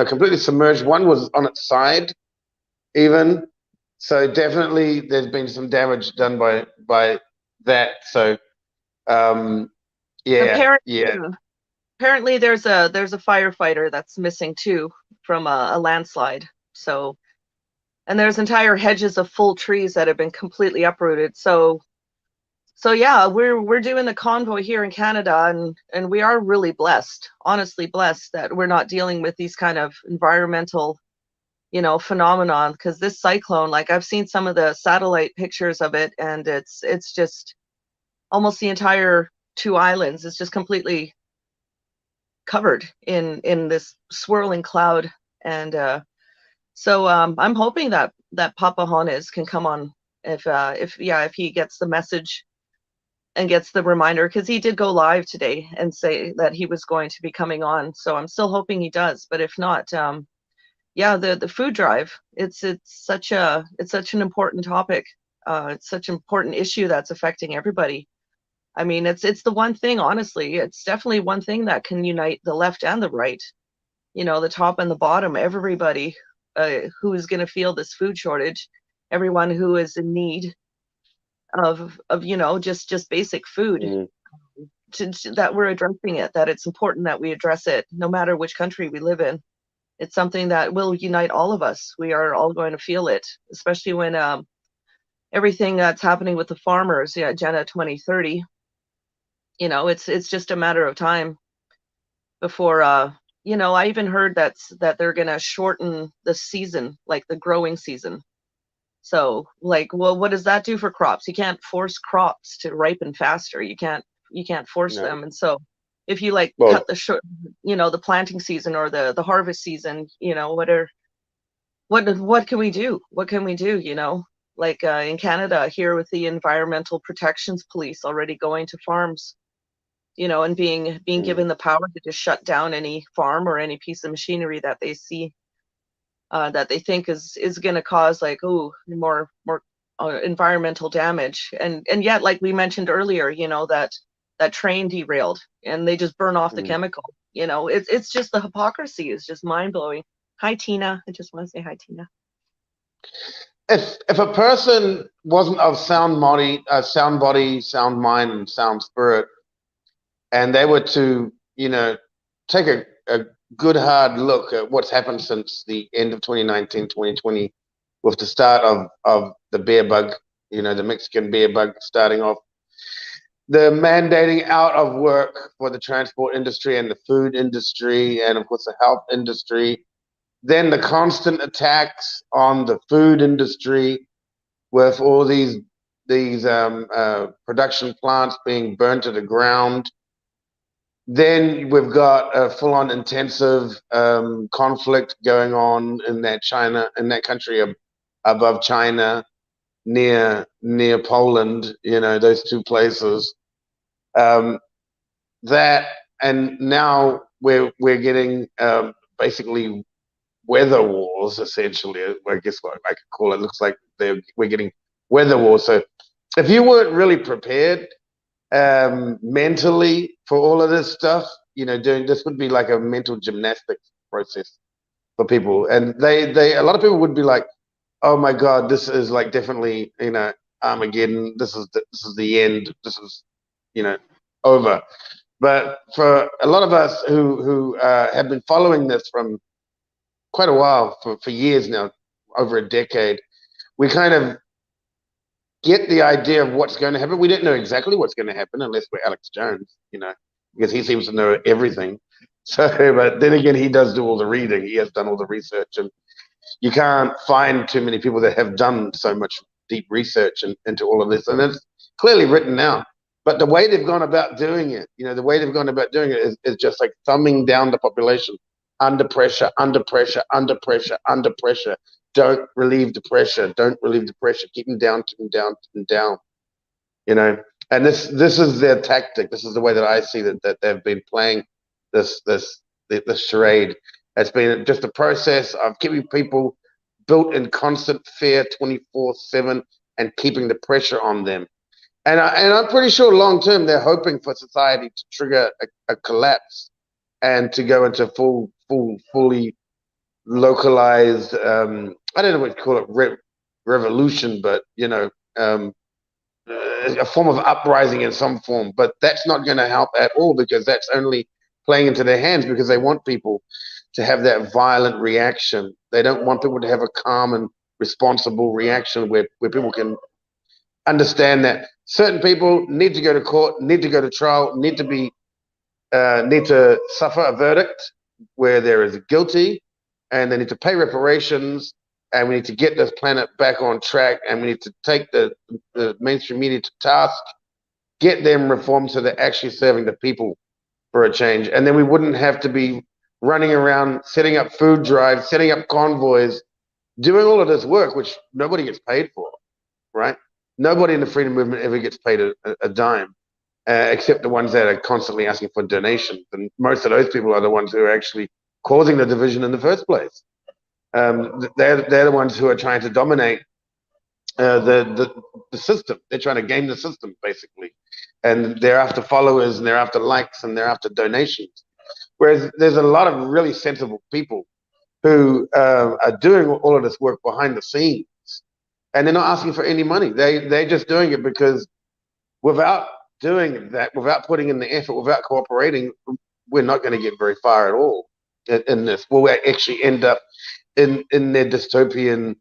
completely submerged. One was on its side, even. So definitely, there's been some damage done by that. So, Apparently, there's a firefighter that's missing too from a landslide. So, and there's entire hedges of full trees that have been completely uprooted. So yeah, we're doing the convoy here in Canada, and we are really blessed, honestly blessed, that we're not dealing with these kind of environmental, phenomenon. Because this cyclone, like I've seen some of the satellite pictures of it, and it's just almost the entire 2 islands is just completely covered in this swirling cloud. And so I'm hoping that Papa Honez can come on if he gets the message and gets the reminder, because he did go live today and say that he was going to be coming on. So I'm still hoping he does. But if not, the food drive, it's such an important topic. It's such an important issue that's affecting everybody. I mean, it's the one thing, honestly, it's definitely one thing that can unite the left and the right, the top and the bottom, everybody who is going to feel this food shortage, everyone who is in need of just basic food, that we're addressing it, that it's important that we address it, no matter which country we live in. It's something that will unite all of us. We are all going to feel it, especially when everything that's happening with the farmers, Agenda 2030, it's just a matter of time before I even heard that they're going to shorten the season, like the growing season. So, like, well, what does that do for crops? You can't force crops to ripen faster. You can't force them. And so if you cut the short, the planting season or the harvest season, what can we do? What can we do? Like in Canada here, with the Environmental Protections Police already going to farms, and being given the power to just shut down any farm or any piece of machinery that they see that they think is going to cause more environmental damage. And yet, like we mentioned earlier, that train derailed and they just burn off the chemical. It's just, the hypocrisy is just mind blowing. Hi, Tina. I just want to say hi, Tina. If a person wasn't of sound body, sound mind, and sound spirit, and they were to, take a good hard look at what's happened since the end of 2019, 2020, with the start of the bear bug, the Mexican bear bug starting off, the mandating out of work for the transport industry and the food industry and of course the health industry, then the constant attacks on the food industry with all these production plants being burnt to the ground. Then we've got a full-on intensive conflict going on in that country above China, near Poland. You know, those two places. That and now we're getting basically weather wars, essentially. I guess what I could call it. Looks like we're getting weather wars. So if you weren't really prepared mentally for all of this stuff, you know, doing this would be like a mental gymnastics process for people, and they a lot of people would be like, oh my god, this is like definitely, you know, Armageddon. This is the end. This is, you know, over. But for a lot of us who have been following this from quite a while, for years now, over a decade, we kind of get the idea of what's going to happen. We don't know exactly what's going to happen unless we're Alex Jones, you know, because he seems to know everything. So, but then again, he does do all the reading. He has done all the research, and you can't find too many people that have done so much deep research into all of this, and it's clearly written now. But the way they've gone about doing it, you know, the way they've gone about doing it is just like thumbing down the population under pressure, under pressure, under pressure, under pressure. Don't relieve the pressure. Don't relieve the pressure. Keep them down, keep them down, keep them down. You know, and this is their tactic. This is the way that I see that they've been playing this charade. It's been just a process of keeping people built in constant fear 24/7 and keeping the pressure on them. And I'm pretty sure long term they're hoping for society to trigger a collapse and to go into fully localized, I don't know what to call it, revolution, but, you know, a form of uprising in some form. But that's not going to help at all, because that's only playing into their hands, because they want people to have that violent reaction. They don't want people to have a calm and responsible reaction where people can understand that certain people need to go to court, need to go to trial, need to suffer a verdict where there is guilty, and they need to pay reparations, and we need to get this planet back on track, and we need to take the mainstream media to task, get them reformed so they're actually serving the people for a change. And then we wouldn't have to be running around setting up food drives, setting up convoys, doing all of this work, which nobody gets paid for, right? Nobody in the freedom movement ever gets paid a dime, except the ones that are constantly asking for donations. And most of those people are the ones who are actually causing the division in the first place. They're the ones who are trying to dominate the system. They're trying to game the system, basically. And they're after followers, and they're after likes, and they're after donations. Whereas there's a lot of really sensible people who are doing all of this work behind the scenes, and they're not asking for any money. They're just doing it because without doing that, without putting in the effort, without cooperating, we're not going to get very far at all in this. We'll actually end up in their dystopian,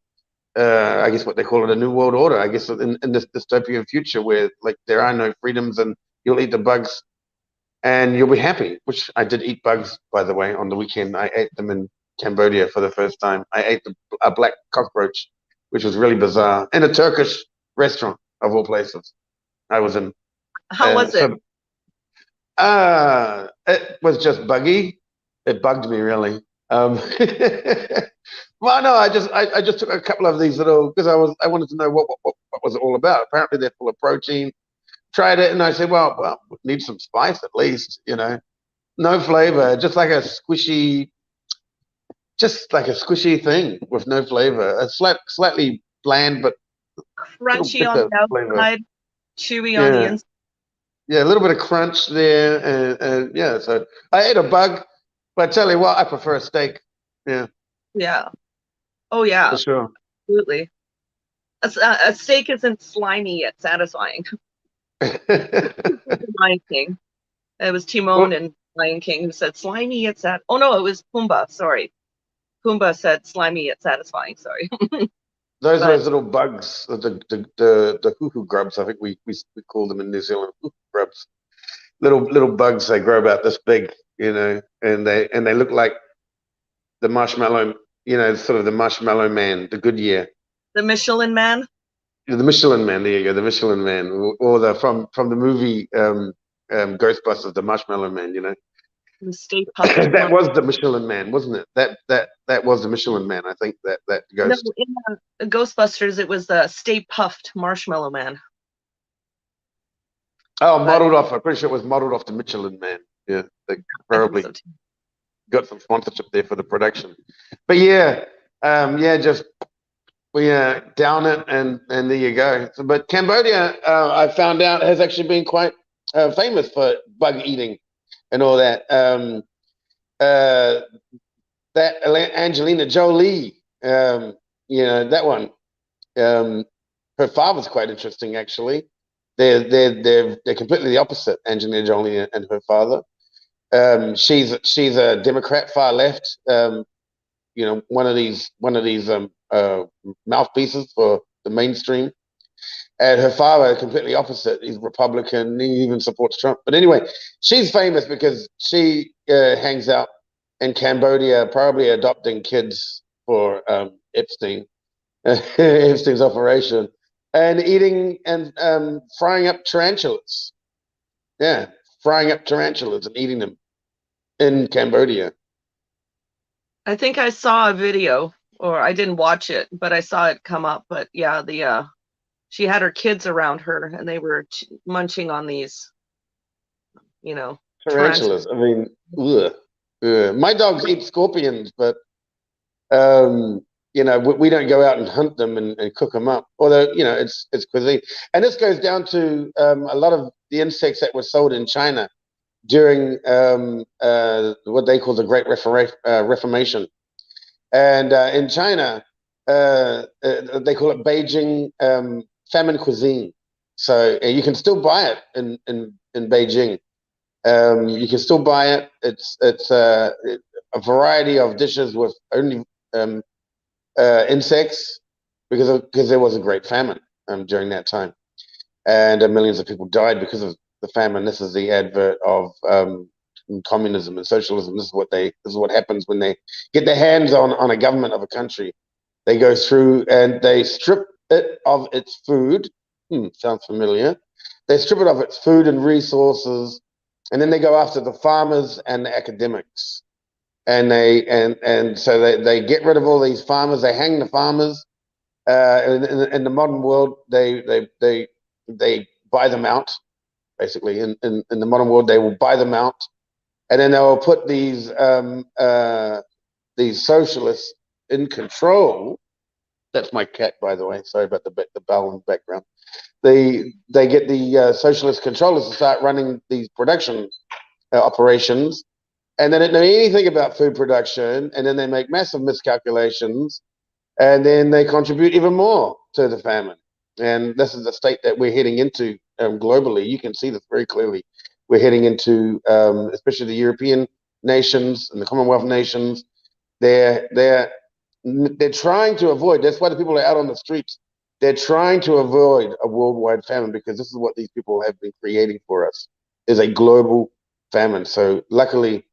I guess what they call it, a new world order. I guess in this dystopian future where like there are no freedoms, and you'll eat the bugs and you'll be happy. Which I did eat bugs, by the way, on the weekend. I ate them in Cambodia for the first time. I ate a black cockroach, which was really bizarre, in a Turkish restaurant of all places. I was in. How was it? It was just buggy. It bugged me really. Well, no, I just took a couple of these little, because I wanted to know what was it all about. Apparently they're full of protein. Tried it, and I said, well, need some spice at least, you know. No flavor, just like a squishy thing with no flavor. It's slightly bland, but Crunchy on the outside, chewy on the inside. Yeah, a little bit of crunch there, and yeah. So I ate a bug, but I tell you what, I prefer a steak. Yeah. Yeah. Oh yeah. For sure. Absolutely. A steak isn't slimy yet satisfying. Lion King. It was Timon and Lion King who said slimy yet sad. Oh no, it was Pumbaa. Sorry, Pumbaa said slimy yet satisfying. Sorry. Those are But those little bugs, the hoo-hoo grubs. I think we call them in New Zealand hoo-hoo grubs. Little bugs. They grow about this big, and they look like the marshmallow. Sort of the marshmallow man, the Goodyear, the Michelin Man, the Michelin Man. There you go, the Michelin Man, or the from the movie Ghostbusters, the Marshmallow Man. the Stay Puft That was the Michelin Man, wasn't it? That was the Michelin Man. I think that No, ghost. in Ghostbusters, it was the Stay Puffed Marshmallow Man. Oh, But modeled off. I'm pretty sure it was modeled off the Michelin Man. Yeah, they I think probably so too. got some sponsorship there for the production. But yeah, just we down it, and there you go. So, but Cambodia, I found out, has actually been quite famous for bug eating and all that. That Angelina Jolie, that one. Her father's quite interesting, actually. They're completely the opposite, Angelina Jolie and her father. She's a Democrat, far left. One of these mouthpieces for the mainstream. And her father, completely opposite. He's Republican. He even supports Trump. But anyway, she's famous because she hangs out in Cambodia, probably adopting kids for Epstein, Epstein's operation, and eating and frying up tarantulas. Yeah, frying up tarantulas and eating them in Cambodia. I think I saw a video, or I didn't watch it, but I saw it come up. But yeah, she had her kids around her, and they were munching on these, tarantulas. Tarantulas. I mean, ugh, ugh. My dogs eat scorpions, but we don't go out and hunt them and cook them up. Although it's cuisine, and this goes down to a lot of the insects that were sold in China during what they call the Great Reformation, and in China they call it Beijing famine cuisine. So you can still buy it in Beijing. You can still buy it. It's a variety of dishes with only insects because there was a great famine during that time, and millions of people died because of the famine. This is the advert of communism and socialism. This is what happens when they get their hands on a government of a country. They go through and they strip it of its food. Sounds familiar. They strip it of its food and resources, and then they go after the farmers and the academics. And so they get rid of all these farmers. They hang the farmers. In the modern world, they buy them out. Basically, in the modern world, they will buy them out, and then they will put these socialists in control. That's my cat, by the way. Sorry about the bell in the background. They get the socialist controllers to start running these production operations, and they don't know anything about food production, and then they make massive miscalculations, and then they contribute even more to the famine. And this is the state that we're heading into globally. You can see this very clearly. We're heading into, especially the European nations and the Commonwealth nations. They're trying to avoid. That's why the people are out on the streets. They're trying to avoid a worldwide famine because this is what these people have been creating for us: is a global famine. So luckily,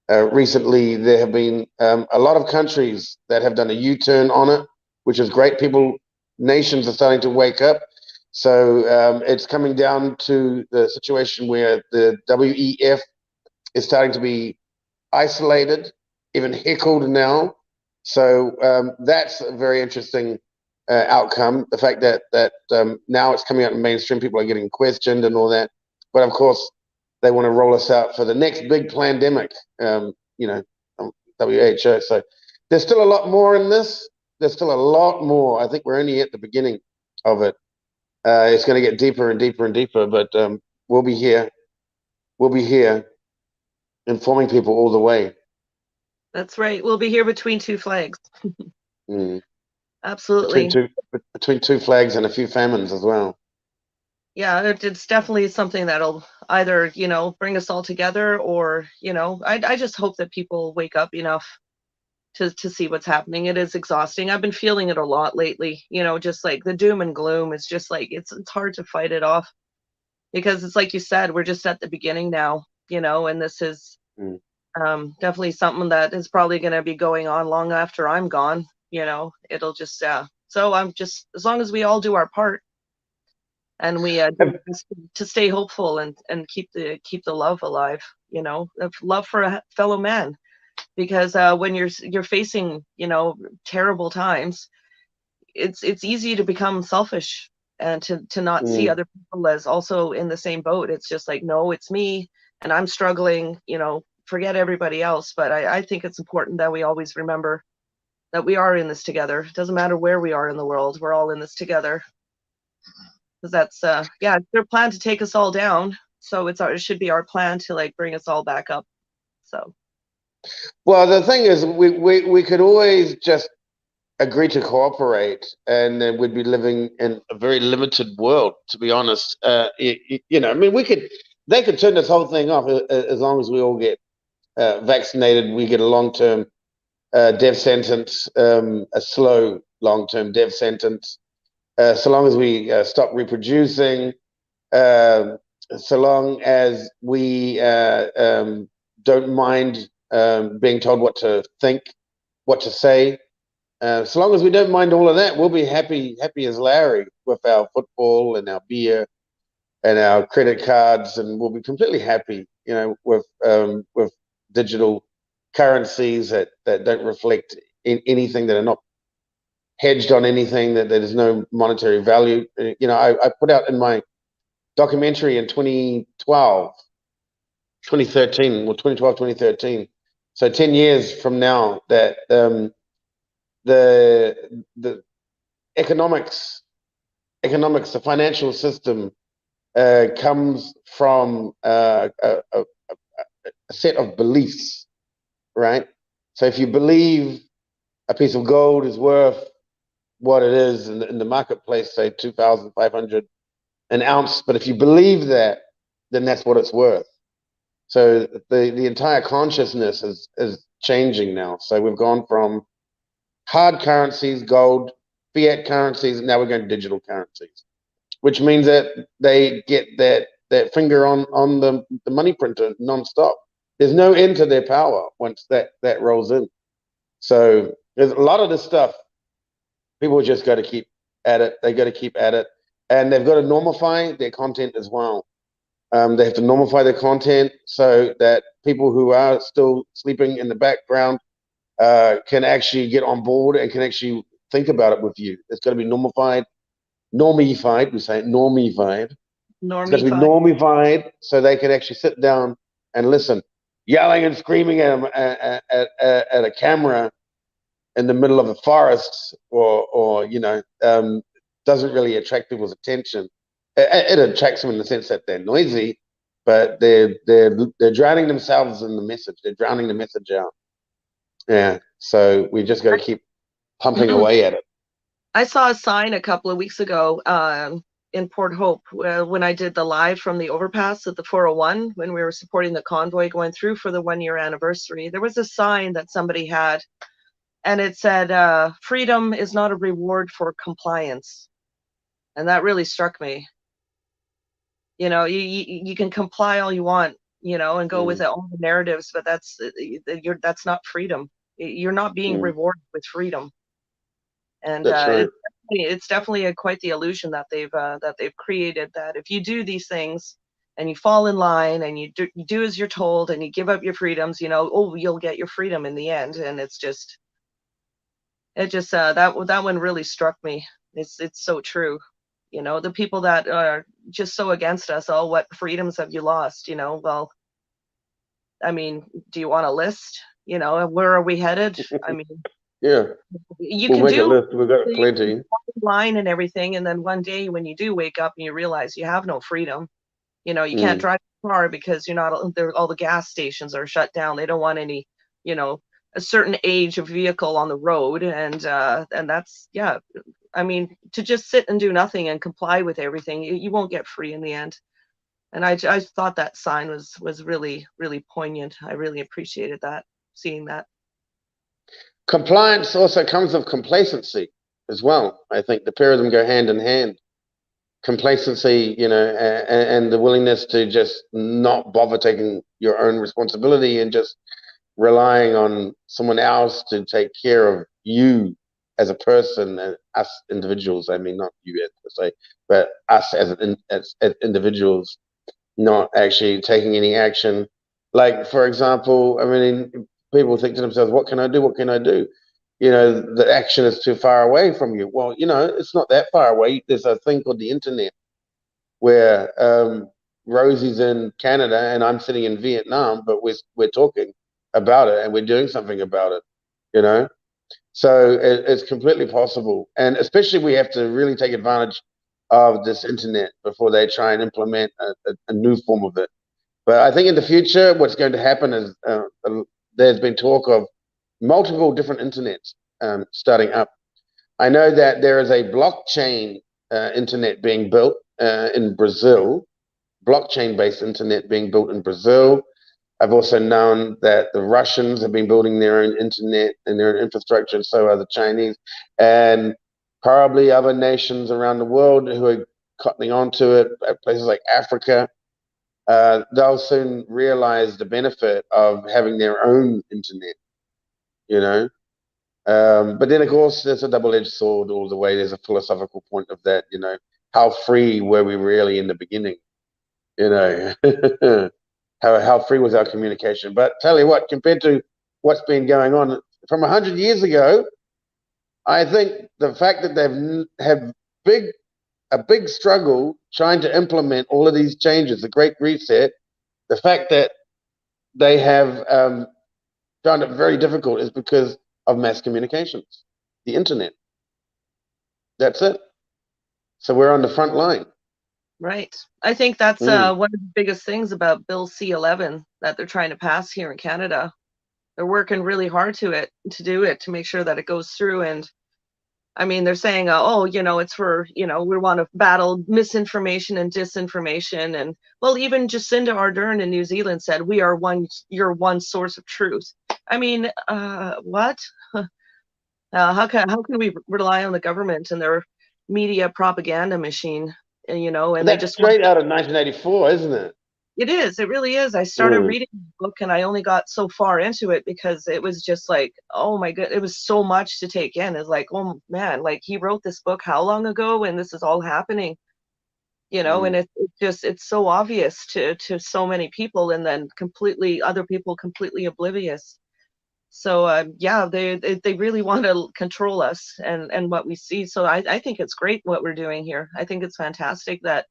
recently there have been a lot of countries that have done a U-turn on it, which is great. Nations are starting to wake up. So it's coming down to the situation where the WEF is starting to be isolated, even heckled now. So that's a very interesting outcome. The fact that now it's coming out in mainstream, people are getting questioned and all that. But of course, they want to roll us out for the next big pandemic, WHO. So there's still a lot more in this. There's still a lot more. I think we're only at the beginning of it. It's going to get deeper and deeper and deeper, but we'll be here. We'll be here informing people all the way. That's right. We'll be here between two flags. Mm. Absolutely. Between two flags and a few famines as well. Yeah, it's definitely something that'll either, bring us all together or, I just hope that people wake up enough to see what's happening. It is exhausting. I've been feeling it a lot lately, just like the doom and gloom. It's just like it's hard to fight it off, because it's like you said, we're just at the beginning now, and this is definitely something that is probably going to be going on long after I'm gone. It'll just so I'm just, as long as we all do our part, and we do our best to stay hopeful, and keep the love alive, of love for a fellow man, because when you're facing terrible times, it's easy to become selfish, and to not see other people as also in the same boat. It's just like, no, it's me, and I'm struggling, forget everybody else. But I think it's important that we always remember that we are in this together. It doesn't matter where we are in the world, we're all in this together. Because that's it's their plan to take us all down, so it should be our plan to like bring us all back up. So Well, the thing is, we could always just agree to cooperate, and then we'd be living in a very limited world, to be honest. I mean, they could turn this whole thing off as long as we all get vaccinated. We get a long-term death sentence, a slow long-term death sentence, so long as we stop reproducing, so long as we don't mind being told what to think, what to say. So long as we don't mind all of that, we'll be happy as Larry with our football and our beer and our credit cards, and we'll be completely happy, with digital currencies that don't reflect anything, that are not hedged on anything, that there's no monetary value. I put out in my documentary in 2012, 2013, or 2012, 2013. So 10 years from now, that the economics, the financial system comes from a set of beliefs, right? So if you believe a piece of gold is worth what it is in the marketplace, say 2,500 an ounce, but if you believe that, then that's what it's worth. So the entire consciousness is changing now. So we've gone from hard currencies, gold, fiat currencies, and now we're going to digital currencies, which means that they get that finger on the money printer nonstop. There's no end to their power once that rolls in. So there's a lot of this stuff. People just got to keep at it. They got to keep at it, and they've got to normify their content as well. They have to normify their content so that people who are still sleeping in the background can actually get on board and can actually think about it with you. It's got to be normified. We say normified. It's got to be normified so they can actually sit down and listen. Yelling and screaming at a camera in the middle of a forest, or doesn't really attract people's attention. It attracts them in the sense that they're noisy, but they're drowning themselves in the message. They're drowning the message out. Yeah. So we just got to keep pumping away at it. I saw a sign a couple of weeks ago in Port Hope when I did the live from the overpass at the 401, when we were supporting the convoy going through for the 1 year anniversary. There was a sign that somebody had, and it said, "Freedom is not a reward for compliance." And that really struck me. You can comply all you want, and go with all the narratives, but that's not freedom. You're not being rewarded with freedom. And That's right. it's definitely quite the illusion that they've created, that if you do these things and you fall in line and you do as you're told and you give up your freedoms, you'll get your freedom in the end. And it just that one really struck me. It's so true. The people that are just so against us, oh, what freedoms have you lost? Well, I mean, do you want a list? Where are we headed? I mean, yeah, we'll make a list. We've got plenty. Line and everything, and then one day when you do wake up and you realize you have no freedom, you can't drive a car because you're not there. All the gas stations are shut down. They don't want any, a certain age of vehicle on the road, and that's I mean, to just sit and do nothing and comply with everything, you won't get free in the end. And I thought that sign was really, really poignant. I really appreciated that, seeing that. Compliance also comes with complacency as well. I think the pair of them go hand in hand. Complacency, and the willingness to just not bother taking your own responsibility and just relying on someone else to take care of you as a person and us individuals. I mean, not you per se, but us as individuals, not actually taking any action. Like, for example, I mean, people think to themselves, what can I do? What can I do? The action is too far away from you. Well, it's not that far away. There's a thing called the internet where Rosie's in Canada and I'm sitting in Vietnam, but we're talking about it and we're doing something about it. So it's completely possible, and especially we have to really take advantage of this internet before they try and implement a new form of it. But I think in the future, what's going to happen is there's been talk of multiple different internets starting up. I know that there is a blockchain internet being built in Brazil, blockchain-based internet being built in Brazil. I've also known that the Russians have been building their own internet and their own infrastructure, and so are the Chinese, and probably other nations around the world who are cottoning onto it, places like Africa. They'll soon realize the benefit of having their own internet. But then, of course, there's a double-edged sword all the way. There's a philosophical point of that, how free were we really in the beginning? How free was our communication? But tell you what, compared to what's been going on from 100 years ago, I think the fact that they've had a big struggle trying to implement all of these changes, the Great Reset, the fact that they have found it very difficult is because of mass communications, the internet. That's it. So we're on the front line. Right. I think that's one of the biggest things about Bill C-11 that they're trying to pass here in Canada. They're working really hard to do it, to make sure that it goes through. And I mean, they're saying, it's for, we want to battle misinformation and disinformation. And well, even Jacinda Ardern in New Zealand said, you're one source of truth. I mean, what? How can we rely on the government and their media propaganda machine? And that's straight out of 1984, isn't it? It is. It really is. I started reading the book and I only got so far into it because it was just like, oh my god, it was so much to take in. It's like, oh man, like he wrote this book how long ago and this is all happening, and it's so obvious to so many people, and then other people completely oblivious. So they really want to control us and what we see. So I think it's great what we're doing here. I think it's fantastic that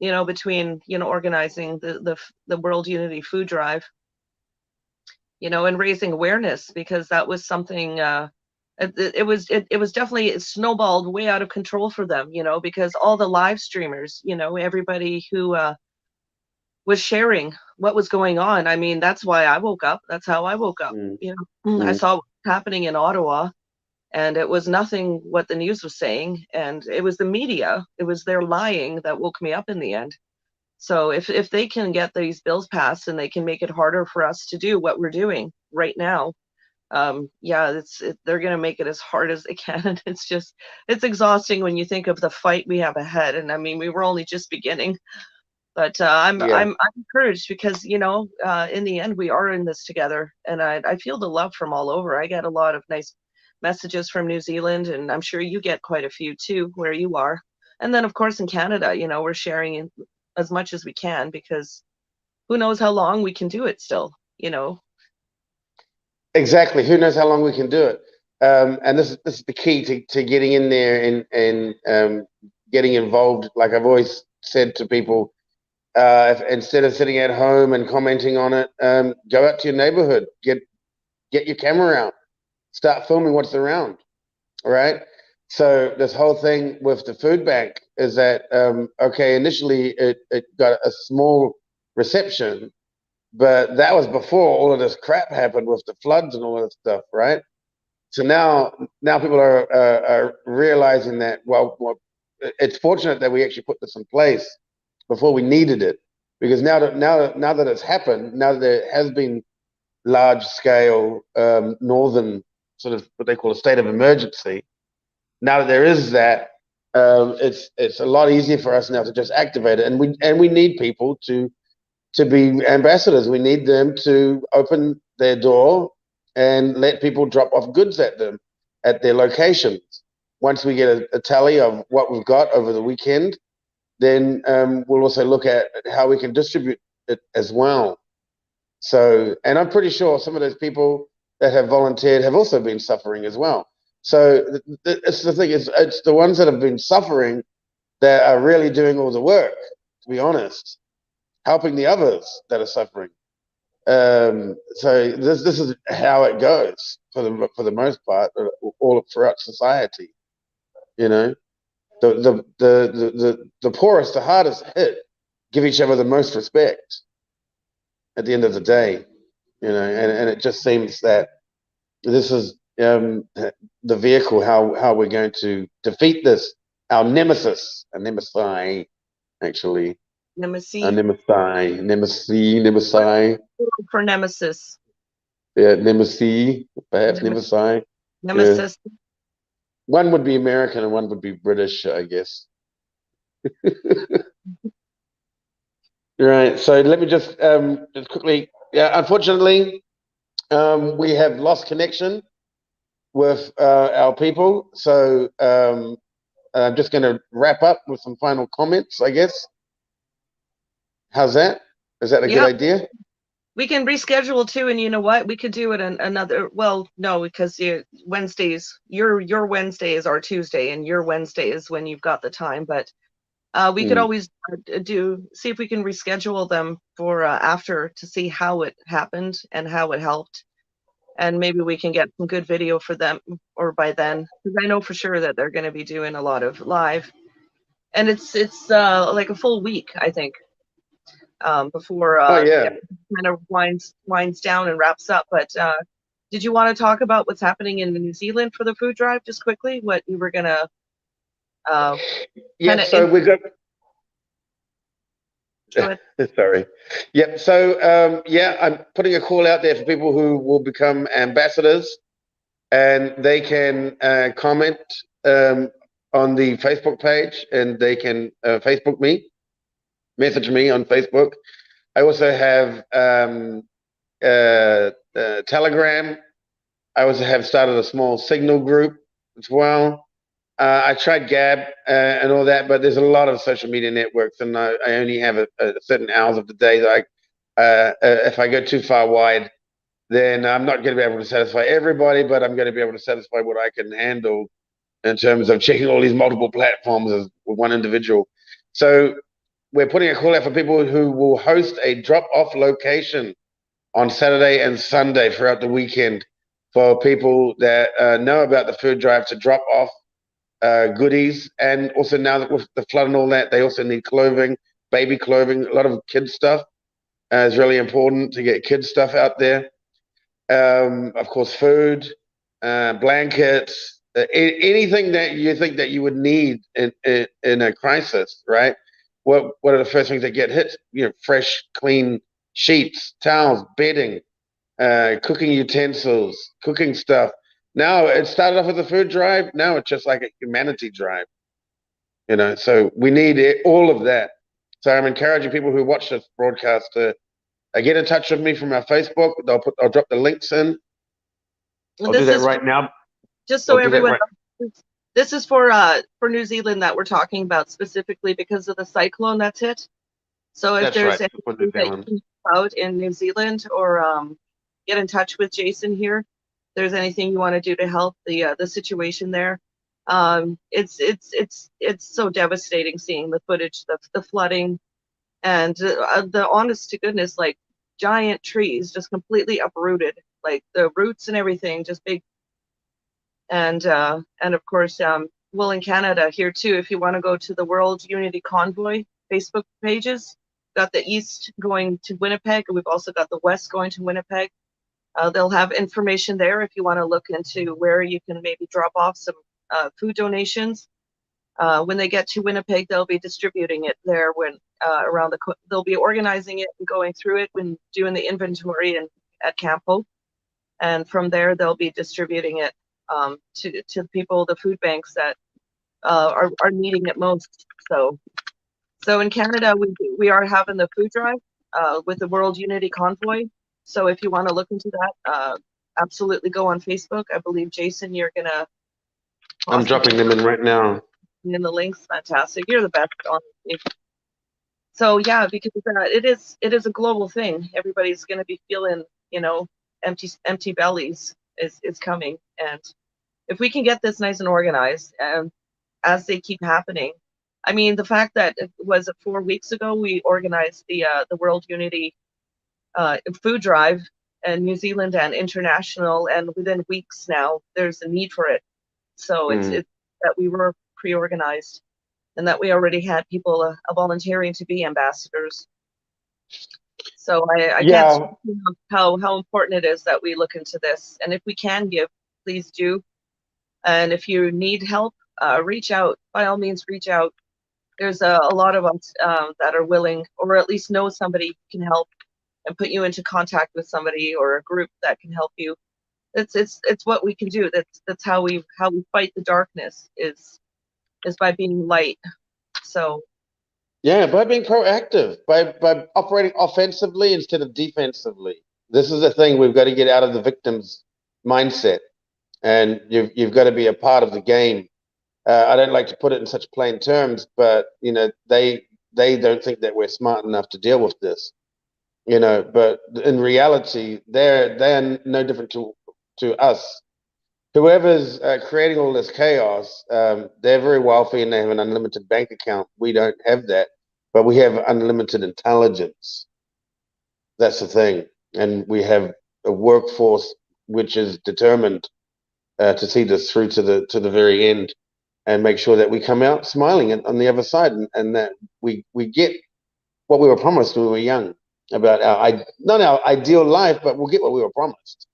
between organizing the World Unity Food Drive, and raising awareness, because that was something it was definitely snowballed way out of control for them, because all the live streamers, everybody who was sharing what was going on. I mean, that's why I woke up. That's how I woke up. I saw what was happening in Ottawa, and it was nothing what the news was saying, and it was the media. It was their lying that woke me up in the end. So if they can get these bills passed and they can make it harder for us to do what we're doing right now, they're going to make it as hard as they can. And it's exhausting when you think of the fight we have ahead. And I mean, we were only just beginning. But I'm encouraged because in the end we are in this together, and I feel the love from all over. I get a lot of nice messages from New Zealand, and I'm sure you get quite a few too where you are. And then of course in Canada, we're sharing as much as we can, because who knows how long we can do it still. Exactly. Who knows how long we can do it? And this is the key to getting in there and getting involved. Like I've always said to people, if, instead of sitting at home and commenting on it, go out to your neighborhood, get your camera out, start filming what's around. All right. So this whole thing with the food bank is that initially it got a small reception, but that was before all of this crap happened with the floods and all of this stuff, right? So now people are realizing that well, it's fortunate that we actually put this in place before we needed it, because now that it's happened, now that there has been large scale northern sort of what they call a state of emergency. Now that there is that, it's a lot easier for us now to just activate it, and we need people to be ambassadors. We need them to open their door and let people drop off goods at them at their locations. Once we get a tally of what we've got over the weekend, then we'll also look at how we can distribute it as well. So, and I'm pretty sure some of those people that have volunteered have also been suffering as well. So it's the thing, it's the ones that have been suffering that are really doing all the work, to be honest, helping the others that are suffering. So this is how it goes for the most part, all throughout society. You know, the poorest, the hardest hit, give each other the most respect at the end of the day. You know, and it just seems that this is the vehicle how we're going to defeat this, our nemesis, actually. Nemesis. For nemesis. Yeah, nemesis, perhaps nemesis. Nemesis. Yeah. One would be American and one would be British, I guess. Right. So let me just quickly. Yeah, unfortunately, we have lost connection with our people. So I'm just going to wrap up with some final comments, I guess. How's that? Is that a good idea? We can reschedule too, and you know what? We could do it another. Well, no, because Wednesdays, your Wednesday is our Tuesday, and your Wednesday is when you've got the time. But we could always see if we can reschedule them for after to see how it happened and how it helped, and maybe we can get some good video for them or by then, because I know for sure that they're going to be doing a lot of live, and it's like a full week, I think. Before it kind of winds down and wraps up. But did you want to talk about what's happening in New Zealand for the food drive, just quickly? What you were gonna? So we got. Sorry. Yep. So I'm putting a call out there for people who will become ambassadors, and they can comment on the Facebook page, and they can Facebook me. Message me on Facebook. I also have Telegram. I also have started a small Signal group as well. I tried Gab and all that, but there's a lot of social media networks, and I only have a certain hours of the day that if I go too far wide, then I'm not going to be able to satisfy everybody, but I'm going to be able to satisfy what I can handle in terms of checking all these multiple platforms as one individual. So we're putting a call out for people who will host a drop-off location on Saturday and Sunday throughout the weekend for people that know about the food drive to drop off goodies. And also now that with the flood and all that, they also need clothing, baby clothing, a lot of kids stuff. It's really important to get kids stuff out there. Of course, food, blankets, anything that you think that you would need in a crisis, right? What are the first things that get hit? You know, fresh, clean sheets, towels, bedding, cooking utensils, cooking stuff. Now it started off with a food drive. Now it's just like a humanity drive. You know, so we need all of that. So I'm encouraging people who watch this broadcast to get in touch with me from our Facebook. I'll drop the links in. I'll do that right now. Just so everyone knows, this is for New Zealand that we're talking about specifically because of the cyclone that's hit. So if there's anything that you can out in New Zealand or get in touch with Jason here, if there's anything you want to do to help the situation there. It's so devastating seeing the footage, the flooding, and the honest to goodness, like giant trees just completely uprooted, like the roots and everything just big. And of course, well, in Canada here too, if you want to go to the World Unity Convoy Facebook pages, got the east going to Winnipeg, and we've also got the west going to Winnipeg. They'll have information there if you want to look into where you can maybe drop off some food donations. When they get to Winnipeg, they'll be distributing it there when they'll be organizing it and going through it when doing the inventory at Campo. And from there, they'll be distributing it to the people, the food banks that are needing it most. So in Canada, we are having the food drive with the World Unity Convoy. So if you want to look into that, absolutely go on Facebook. I believe, Jason, you're gonna I'm dropping them in right now. in the links. Fantastic. You're the best, honestly. So yeah, because it is a global thing. Everybody's going to be feeling, empty bellies is coming, and if we can get this nice and organized, and as they keep happening, I mean, the fact that it was 4 weeks ago we organized the World Unity food drive in New Zealand and international, and within weeks now there's a need for it. So it's that we were pre-organized, and that we already had people volunteering to be ambassadors. So I can't stress enough how important it is that we look into this. And if we can give, please do. And if you need help, reach out. By all means, reach out. There's a lot of us that are willing, or at least know somebody who can help and put you into contact with somebody or a group that can help you. It's what we can do. That's how we fight the darkness is by being light. So yeah, by being proactive, by operating offensively instead of defensively. This is the thing, we've got to get out of the victim's mindset, and you've got to be a part of the game. I don't like to put it in such plain terms, but they don't think that we're smart enough to deal with this. But in reality, they're no different to us. Whoever's creating all this chaos, they're very wealthy and they have an unlimited bank account. We don't have that, but we have unlimited intelligence. That's the thing, and we have a workforce which is determined to see this through to the very end, and make sure that we come out smiling on the other side, and that we get what we were promised when we were young about not our ideal life, but we'll get what we were promised.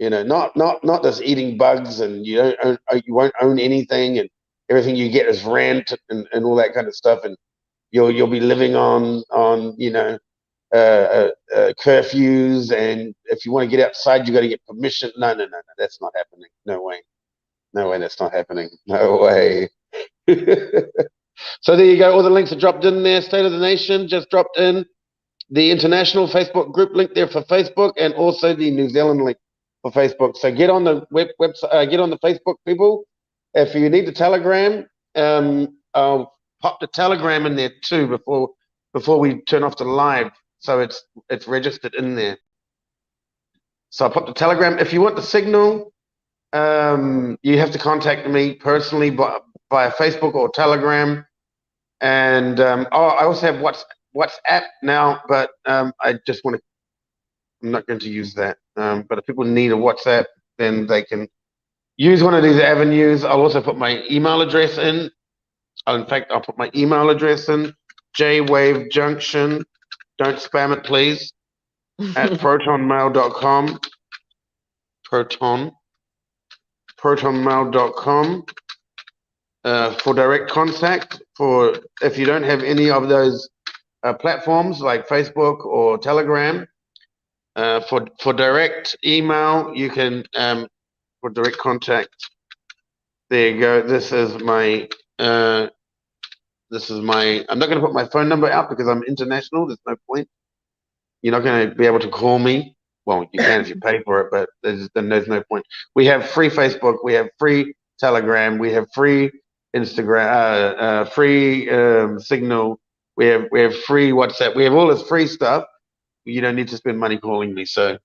Not just eating bugs, and you won't own anything, and everything you get is rent and all that kind of stuff, and you'll be living on curfews, and if you want to get outside, you got to get permission. No, that's not happening. No way, that's not happening. No way. So there you go. All the links are dropped in there. State of the Nation just dropped in. The international Facebook group link there for Facebook, and also the New Zealand link for Facebook. So get on the website, get on the Facebook, people. If you need the Telegram, I'll pop the Telegram in there too before we turn off the live, so it's registered in there. So I'll pop the Telegram. If you want the Signal, you have to contact me personally via Facebook or Telegram. And I also have WhatsApp now, but I just want to. I'm not going to use that. But if people need a WhatsApp, then they can use one of these avenues. I'll also put my email address in. In fact, I'll put my email address in. jwavejunction. Don't spam it, please. At protonmail.com. protonmail.com. For direct contact. For if you don't have any of those platforms like Facebook or Telegram, for direct email, you can for direct contact. There you go. This is my. I'm not going to put my phone number out because I'm international. There's no point. You're not going to be able to call me. Well, you can if you pay for it, but there's no point. We have free Facebook. We have free Telegram. We have free Instagram. Free Signal. We have free WhatsApp. We have all this free stuff. You don't need to spend money calling me. So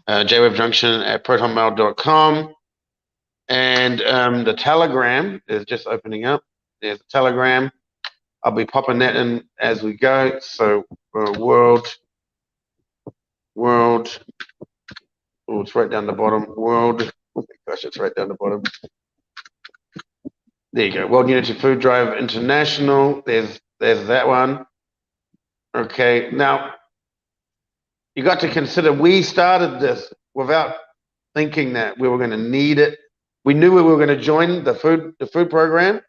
jwavejunction at protonmail.com. And the Telegram is just opening up. There's a Telegram. I'll be popping that in as we go. So world. Oh, it's right down the bottom. World. Oh my gosh, it's right down the bottom. There you go. World Unity Food Drive International. There's that one. Okay. Now, you got to consider we started this without thinking that we were going to need it. We knew we were going to join the food program.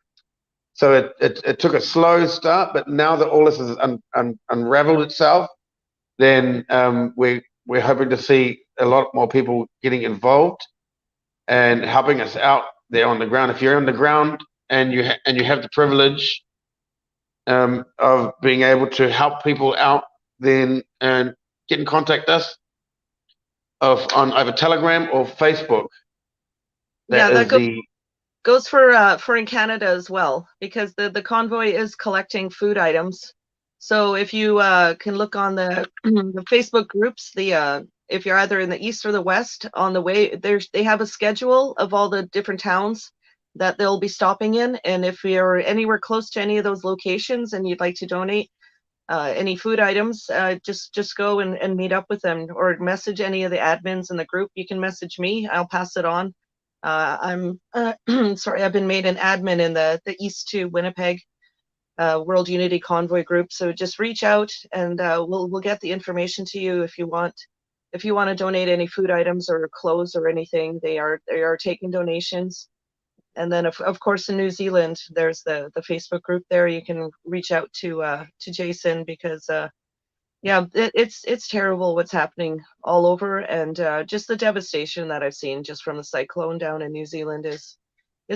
So it took a slow start, but now that all this has unraveled itself, then we're hoping to see a lot more people getting involved. and helping us out there on the ground. If you're on the ground and you have the privilege of being able to help people out, then get in contact us on either Telegram or Facebook. Yeah, That is goes for in Canada as well, because the convoy is collecting food items. So if you can look on the the Facebook groups, if you're either in the east or the west, on the way they have a schedule of all the different towns that they'll be stopping in, and if you're anywhere close to any of those locations and you'd like to donate any food items, just go and meet up with them, or message any of the admins in the group. You can message me, I'll pass it on. I'm sorry, I've been made an admin in the East to Winnipeg World Unity Convoy group. So just reach out and we'll get the information to you if you want. If you want to donate any food items or clothes or anything, they are taking donations. And then of course in New Zealand, there's the Facebook group there. You can reach out to Jason, because yeah, it's terrible what's happening all over, and just the devastation that I've seen just from the cyclone down in New Zealand is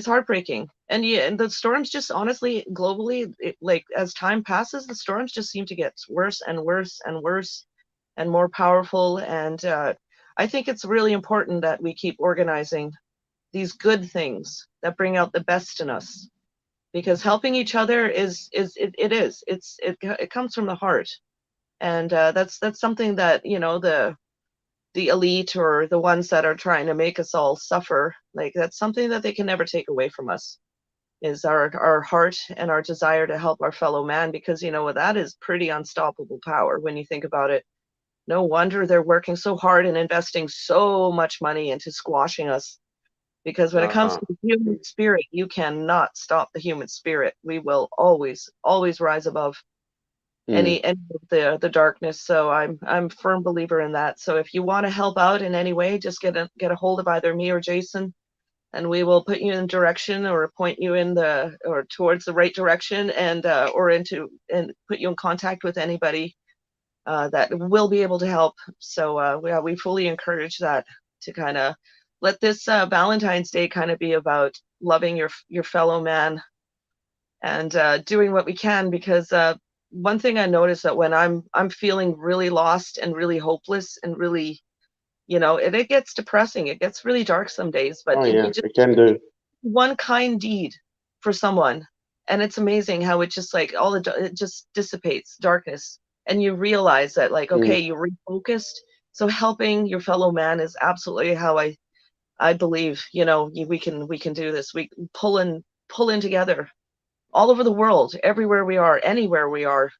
heartbreaking. And yeah, and the storms just honestly globally, like as time passes, the storms just seem to get worse and worse and worse and more powerful. And I think it's really important that we keep organizing these good things that bring out the best in us, because helping each other it comes from the heart. And that's something that, you know, the elite or the ones that are trying to make us all suffer, like that's something that they can never take away from us, is our heart and our desire to help our fellow man. Because you know that is pretty unstoppable power when you think about it. No wonder they're working so hard and investing so much money into squashing us, because when it comes to the human spirit, you cannot stop the human spirit. We will always rise above any of the darkness. So I'm a firm believer in that. So if you want to help out in any way, just get a hold of either me or Jason, and we will put you in direction or point you in or towards the right direction, and and put you in contact with anybody that will be able to help. So we fully encourage that, to kind of let this Valentine's Day kind of be about loving your fellow man, and doing what we can, because one thing I noticed, that when I'm feeling really lost and really hopeless and really, you know, it gets depressing. It gets really dark some days. But if you just it can do. one kind deed for someone, and it's amazing how it just like it just dissipates darkness, and you realize that, like, okay, you're refocused. So helping your fellow man is absolutely how I believe, you know, we can do this. We pull in together all over the world, everywhere we are, anywhere we are.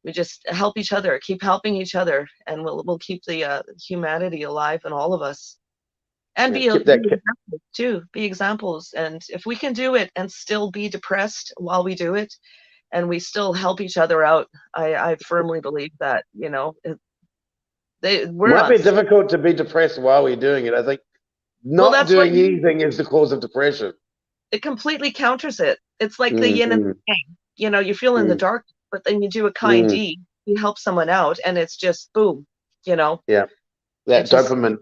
We just help each other, keep helping each other, and we'll keep the humanity alive in all of us. And be examples too. Be examples. And if we can do it and still be depressed while we do it, and we still help each other out, I firmly believe that, you know, Might be difficult to be depressed while we're doing it. I think not doing anything is the cause of depression. It completely counters it. It's like the yin and the yang. You know, you feel in the dark, but then you do a kind deed, you help someone out, and it's just boom, you know. Yeah, that dopamine.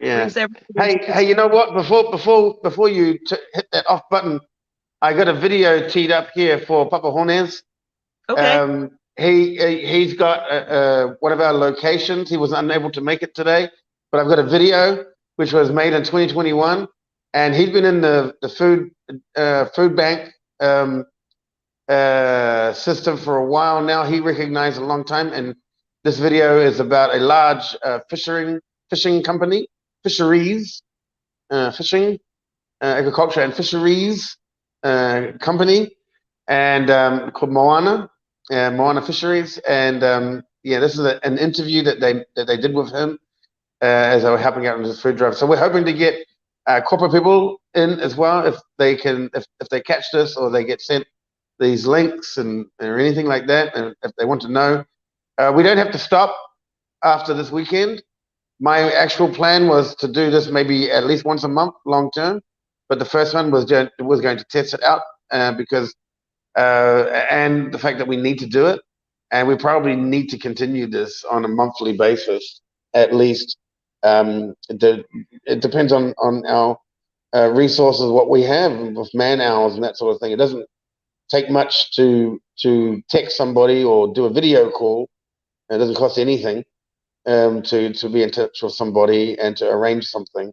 Yeah. Hey, you know what? Before you hit that off button, I got a video teed up here for Papa Honez. Okay. He's got one of our locations. He was unable to make it today, but I've got a video which was made in 2021, and he's been in the food bank system for a while now. He recognized a long time, and this video is about a large fishing company, agriculture and fisheries company, and called Moana Fisheries. And yeah, this is an interview that they did with him as they were helping out in his food drive. So we're hoping to get corporate people in as well, if they catch this, or they get sent these links or anything like that, and if they want to know. We don't have to stop after this weekend. My actual plan was to do this maybe at least once a month, long term. But the first one was going to test it out because and the fact that we need to do it, and we probably need to continue this on a monthly basis at least It depends on our resources, what we have with man hours and that sort of thing. It doesn't take much to text somebody or do a video call. It doesn't cost anything to be in touch with somebody and to arrange something.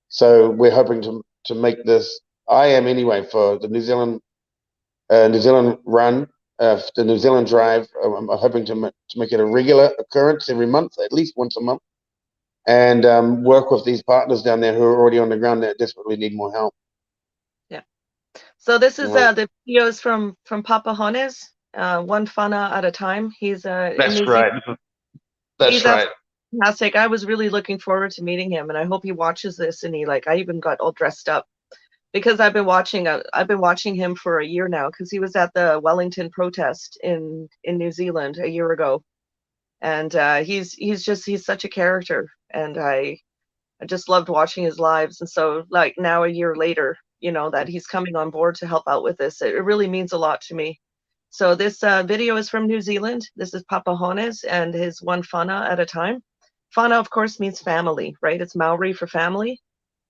So we're hoping to make this. I am anyway for the New Zealand run, the New Zealand drive. I'm hoping to make it a regular occurrence every month, at least once a month, and work with these partners down there who are already on the ground that desperately need more help. Yeah. So this is the videos from Papa Honez, one whānau at a time. He's That's right. That's right. Fantastic. I was really looking forward to meeting him, and I hope he watches this. And I even got all dressed up because I've been watching him for a year now, because he was at the Wellington protest in New Zealand a year ago, and he's such a character, and I just loved watching his lives. And so like now a year later, that he's coming on board to help out with this, it really means a lot to me. So this video is from New Zealand. This is Papa Honez and his one whānau at a time. Whānau, of course, means family, right? It's Maori for family.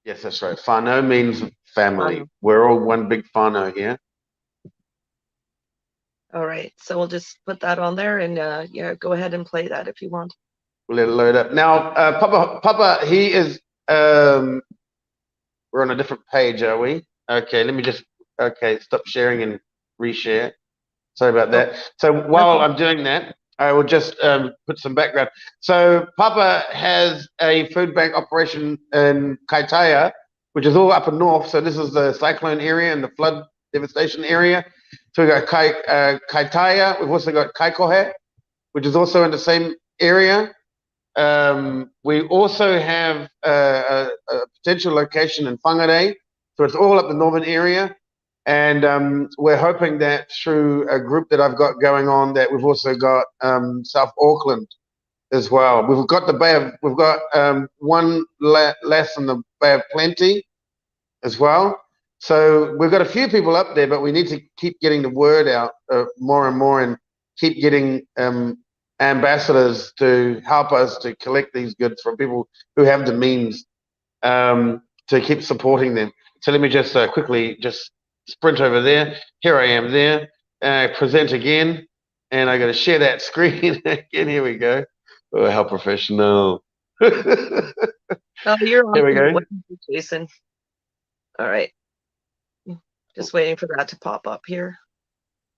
Yes, that's right. Whānau means family. We're all one big whānau here. All right. So we'll just put that on there, and go ahead and play that if you want. We'll let it load up. Now, Papa, he is, we're on a different page, are we? Okay, let me just, stop sharing and reshare. Sorry about that. So while I'm doing that, I will just put some background. So Papa has a food bank operation in Kaitaia, which is all up in north. So this is the cyclone area and the flood devastation area. So we've got Kaitaia. We've also got Kaikohe, which is also in the same area. We also have a potential location in Whangarei. So it's all up the northern area. And we're hoping that through a group that I've got going on, that we've also got South Auckland as well. We've got one less in the Bay of Plenty as well. So we've got a few people up there, but we need to keep getting the word out more and more, and keep getting ambassadors to help us to collect these goods from people who have the means to keep supporting them. So let me just quickly sprint over there. Here I am there. Present again. And I got to share that screen again. Here we go. Oh, how professional. Oh, you're awesome. Here we go. Jason. All right. Just waiting for that to pop up here.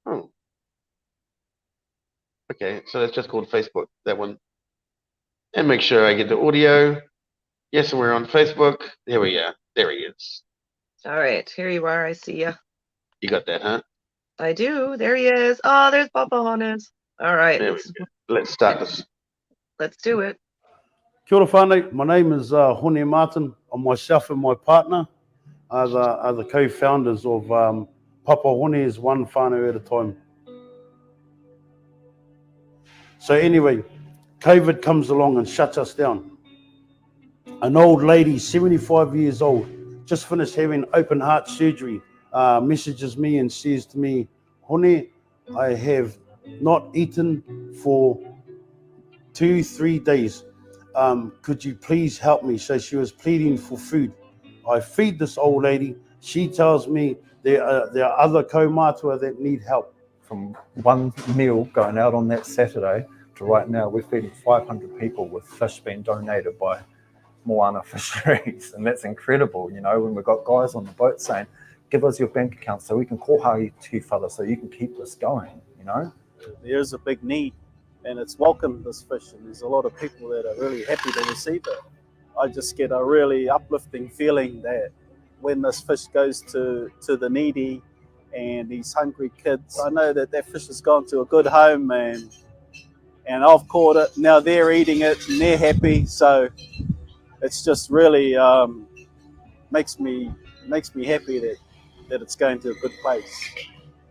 Oh. Okay, so that's just called Facebook, that one. And make sure I get the audio. Yes, we're on Facebook. There we go. There he is. All right, here you are. I see you. You got that, huh? I do. There he is. Oh, there's Papa Honez. All right. Let's start this. Let's do it. Kia ora whānau. My name is Honez Martin. Myself and my partner are the co-founders of Papa Honez, one whānau at a time. So anyway, COVID comes along and shuts us down. An old lady, 75 years old, just finished having open heart surgery, messages me and says to me, Honez, I have not eaten for 2-3 days. Could you please help me? So she was pleading for food. I feed this old lady. She tells me there are other kaumātua that need help. From one meal going out on that Saturday to right now, we're feeding 500 people with fish being donated by Moana Fisheries, and that's incredible. When we've got guys on the boat saying, give us your bank account so we can call Ha'i Tūwhara so you can keep this going, There's a big need, and it's welcome, this fish, and there's a lot of people that are really happy to receive it. I just get a really uplifting feeling that when this fish goes to the needy and these hungry kids, I know that fish has gone to a good home, and I've caught it. Now they're eating it and they're happy, so it's just really makes me happy that it's going to a good place.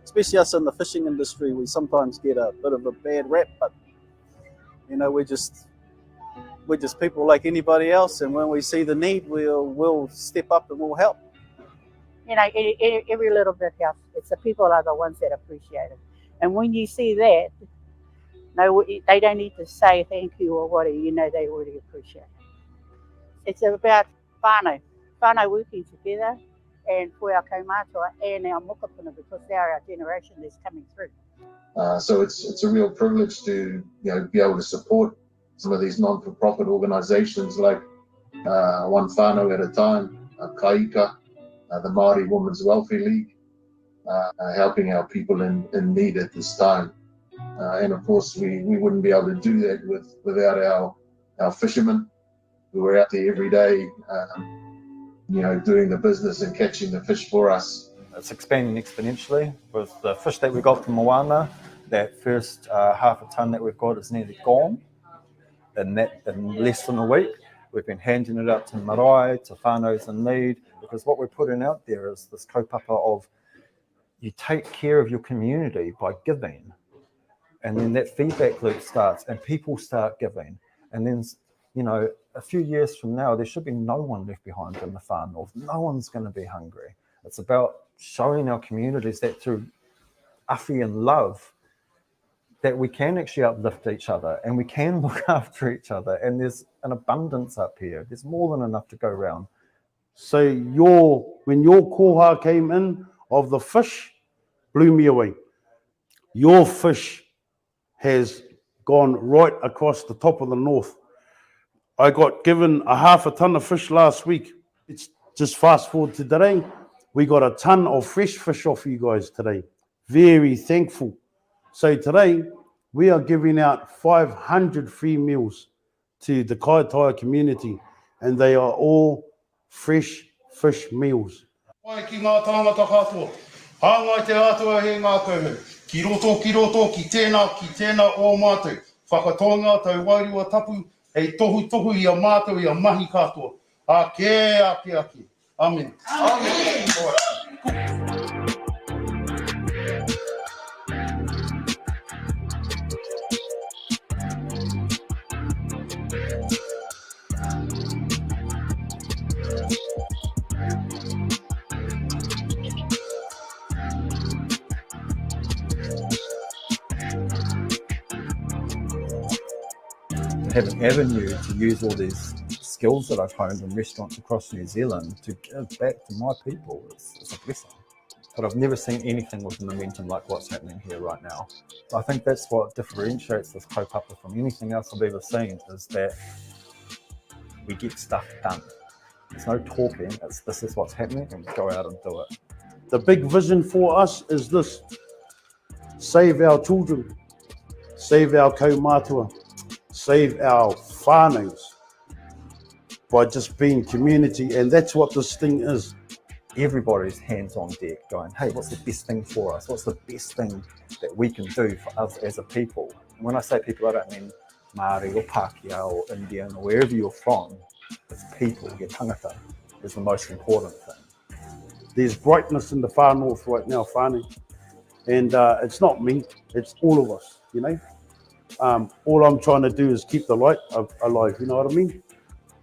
Especially us in the fishing industry, we sometimes get a bit of a bad rap, but we're just people like anybody else, and when we see the need, we'll step up and we'll help. Every little bit helps. It's the people are the ones that appreciate it, and when you see that, no, they don't need to say thank you or whatever. They already appreciate it. It's about whānau working together, and for our kaumātua and our mokopuna, because they are our generation that's coming through. So it's a real privilege to be able to support some of these non-for-profit organisations like One Whanau at a Time, Kaika, the Māori Women's Welfare League, helping our people in need at this time. And of course, we wouldn't be able to do that without our fishermen who are out there every day, doing the business and catching the fish for us. It's expanding exponentially with the fish that we got from Moana. That first half a tonne that we've got is nearly gone in less than a week. We've been handing it out to marae, to whānaus in need, because what we're putting out there is this kaupapa of you take care of your community by giving, and then that feedback loop starts and people start giving, and then a few years from now there should be no one left behind in the far north. No one's going to be hungry. It's about showing our communities that through awhi and love that we can actually uplift each other and we can look after each other, and there's an abundance up here. There's more than enough to go around. So when your koha came in of the fish, blew me away. Your fish has gone right across the top of the north. I got given a half a tonne of fish last week. It's just fast forward to today. We got a tonne of fresh fish off you guys today. Very thankful. So today we are giving out 500 free meals to the Kaitaia community, and they are all fresh fish meals. Wai ki ngā tāngata katoa, hāngai te atua he ngā kaume, ki roto, ki tēnā o mātou, whakatonga tau wairua tapu, hei tohu i a mātou i a mahi katoa, ake. Amen. Amen. Have an avenue to use all these skills that I've honed in restaurants across New Zealand to give back to my people. It's a blessing. But I've never seen anything with momentum like what's happening here right now. I think that's what differentiates this kaupapa from anything else I've ever seen, is that we get stuff done. There's no talking, this is what's happening, and we go out and do it. The big vision for us is this: save our children, save our kaumātua, save our whānaus by just being community. And that's what this thing is. Everybody's hands on deck going, hey, what's the best thing for us? What's the best thing that we can do for us as a people? And when I say people, I don't mean Māori or Pākehā or Indian or wherever you're from. It's people, your tangata is the most important thing. There's brightness in the far north right now, whānau. And it's not me, it's all of us, All I'm trying to do is keep the light alive, you know what I mean?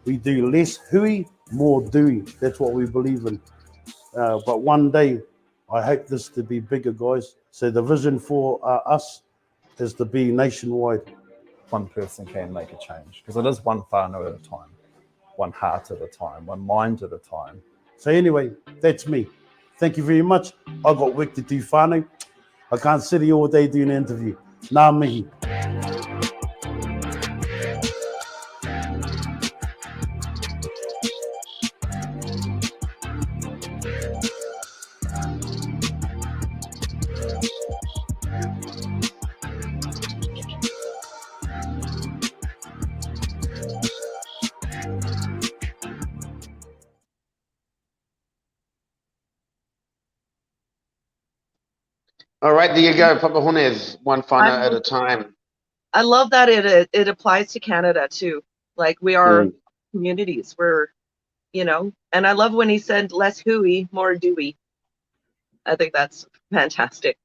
We do less hui, more doing. That's what we believe in. But one day, I hope this to be bigger, guys. So the vision for us is to be nationwide. One person can make a change, because it is one whānau at a time, one heart at a time, one mind at a time. So anyway, that's me. Thank you very much. I got work to do, whānau. I can't sit here all day doing an interview. Ngā mihi. All right, there you go, Papa Honez, one whānau at a time. I love that it applies to Canada too. Like, we are communities. We're, and I love when he said less hui, more dewy. I think that's fantastic.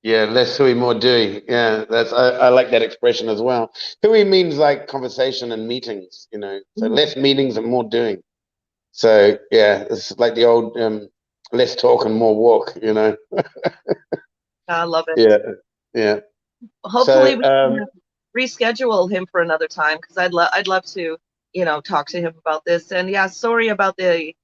Yeah, less hui, more doing. Yeah, I like that expression as well. Hui means like conversation and meetings, so less meetings and more doing. So yeah, it's like the old less talk and more walk, I love it. Yeah. Hopefully we can reschedule him for another time, because I'd love to talk to him about this. And yeah, sorry about the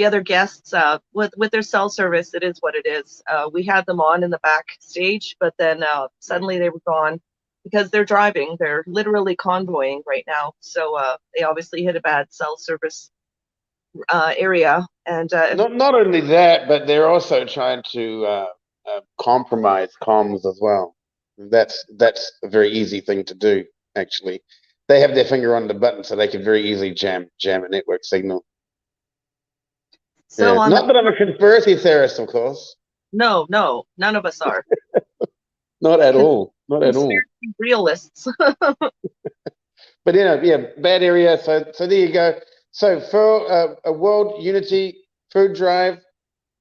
other guests. With their cell service, it is what it is. We had them on in the backstage, but then suddenly they were gone because they're driving. They're literally convoying right now, so they obviously hit a bad cell service area. And Not only that, but they're also trying to compromise comms as well. That's a very easy thing to do. Actually, they have their finger on the button, so they can very easily jam a network signal. so Yeah. Not that I'm a conspiracy theorist, of course. no, none of us are. Not at all. Not at all. Conspiracy realists. But yeah, bad area. So there you go. So for a World Unity food drive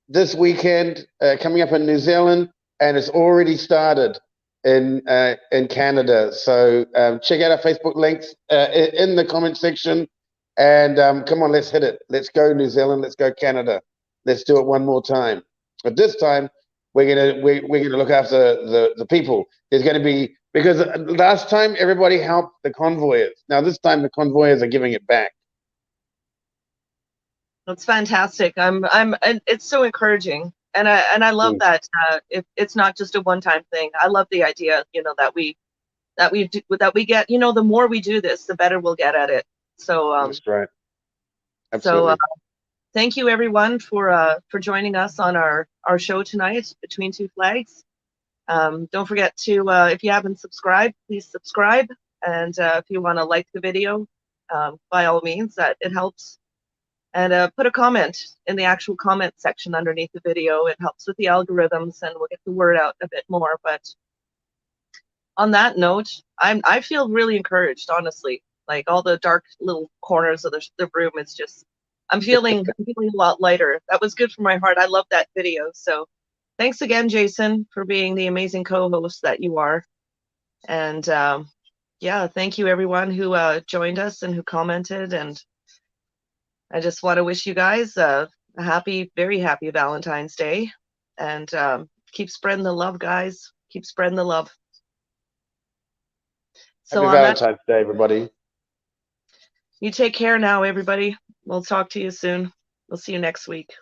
this weekend, coming up in New Zealand, and it's already started in Canada. So check out our Facebook links in the comment section, and come on, let's hit it. Let's go New Zealand. Let's go Canada. Let's do it one more time. But this time we're gonna look after the people. There's gonna be, because last time everybody helped the convoyers. Now this time the convoyers are giving it back. That's fantastic. It's so encouraging, and I love that it's not just a one-time thing. I love the idea, that we get, the more we do this, the better we'll get at it. So that's right. Absolutely. So thank you everyone for joining us on our show tonight, Between Two Flags. Don't forget to, if you haven't subscribed, please subscribe, and if you want to like the video, by all means, that it helps. And put a comment in the actual comment section underneath the video. It helps with the algorithms, and we'll get the word out a bit more. But on that note, I feel really encouraged, honestly. Like all the dark little corners of the room, it's just I'm feeling a lot lighter. That was good for my heart. I love that video. So thanks again, Jason, for being the amazing co-host that you are. And yeah, thank you everyone who joined us and who commented. And I just want to wish you guys a happy, very happy Valentine's Day, and keep spreading the love, guys. Keep spreading the love. So Happy Valentine's Day, everybody. You take care now, everybody. We'll talk to you soon. We'll see you next week.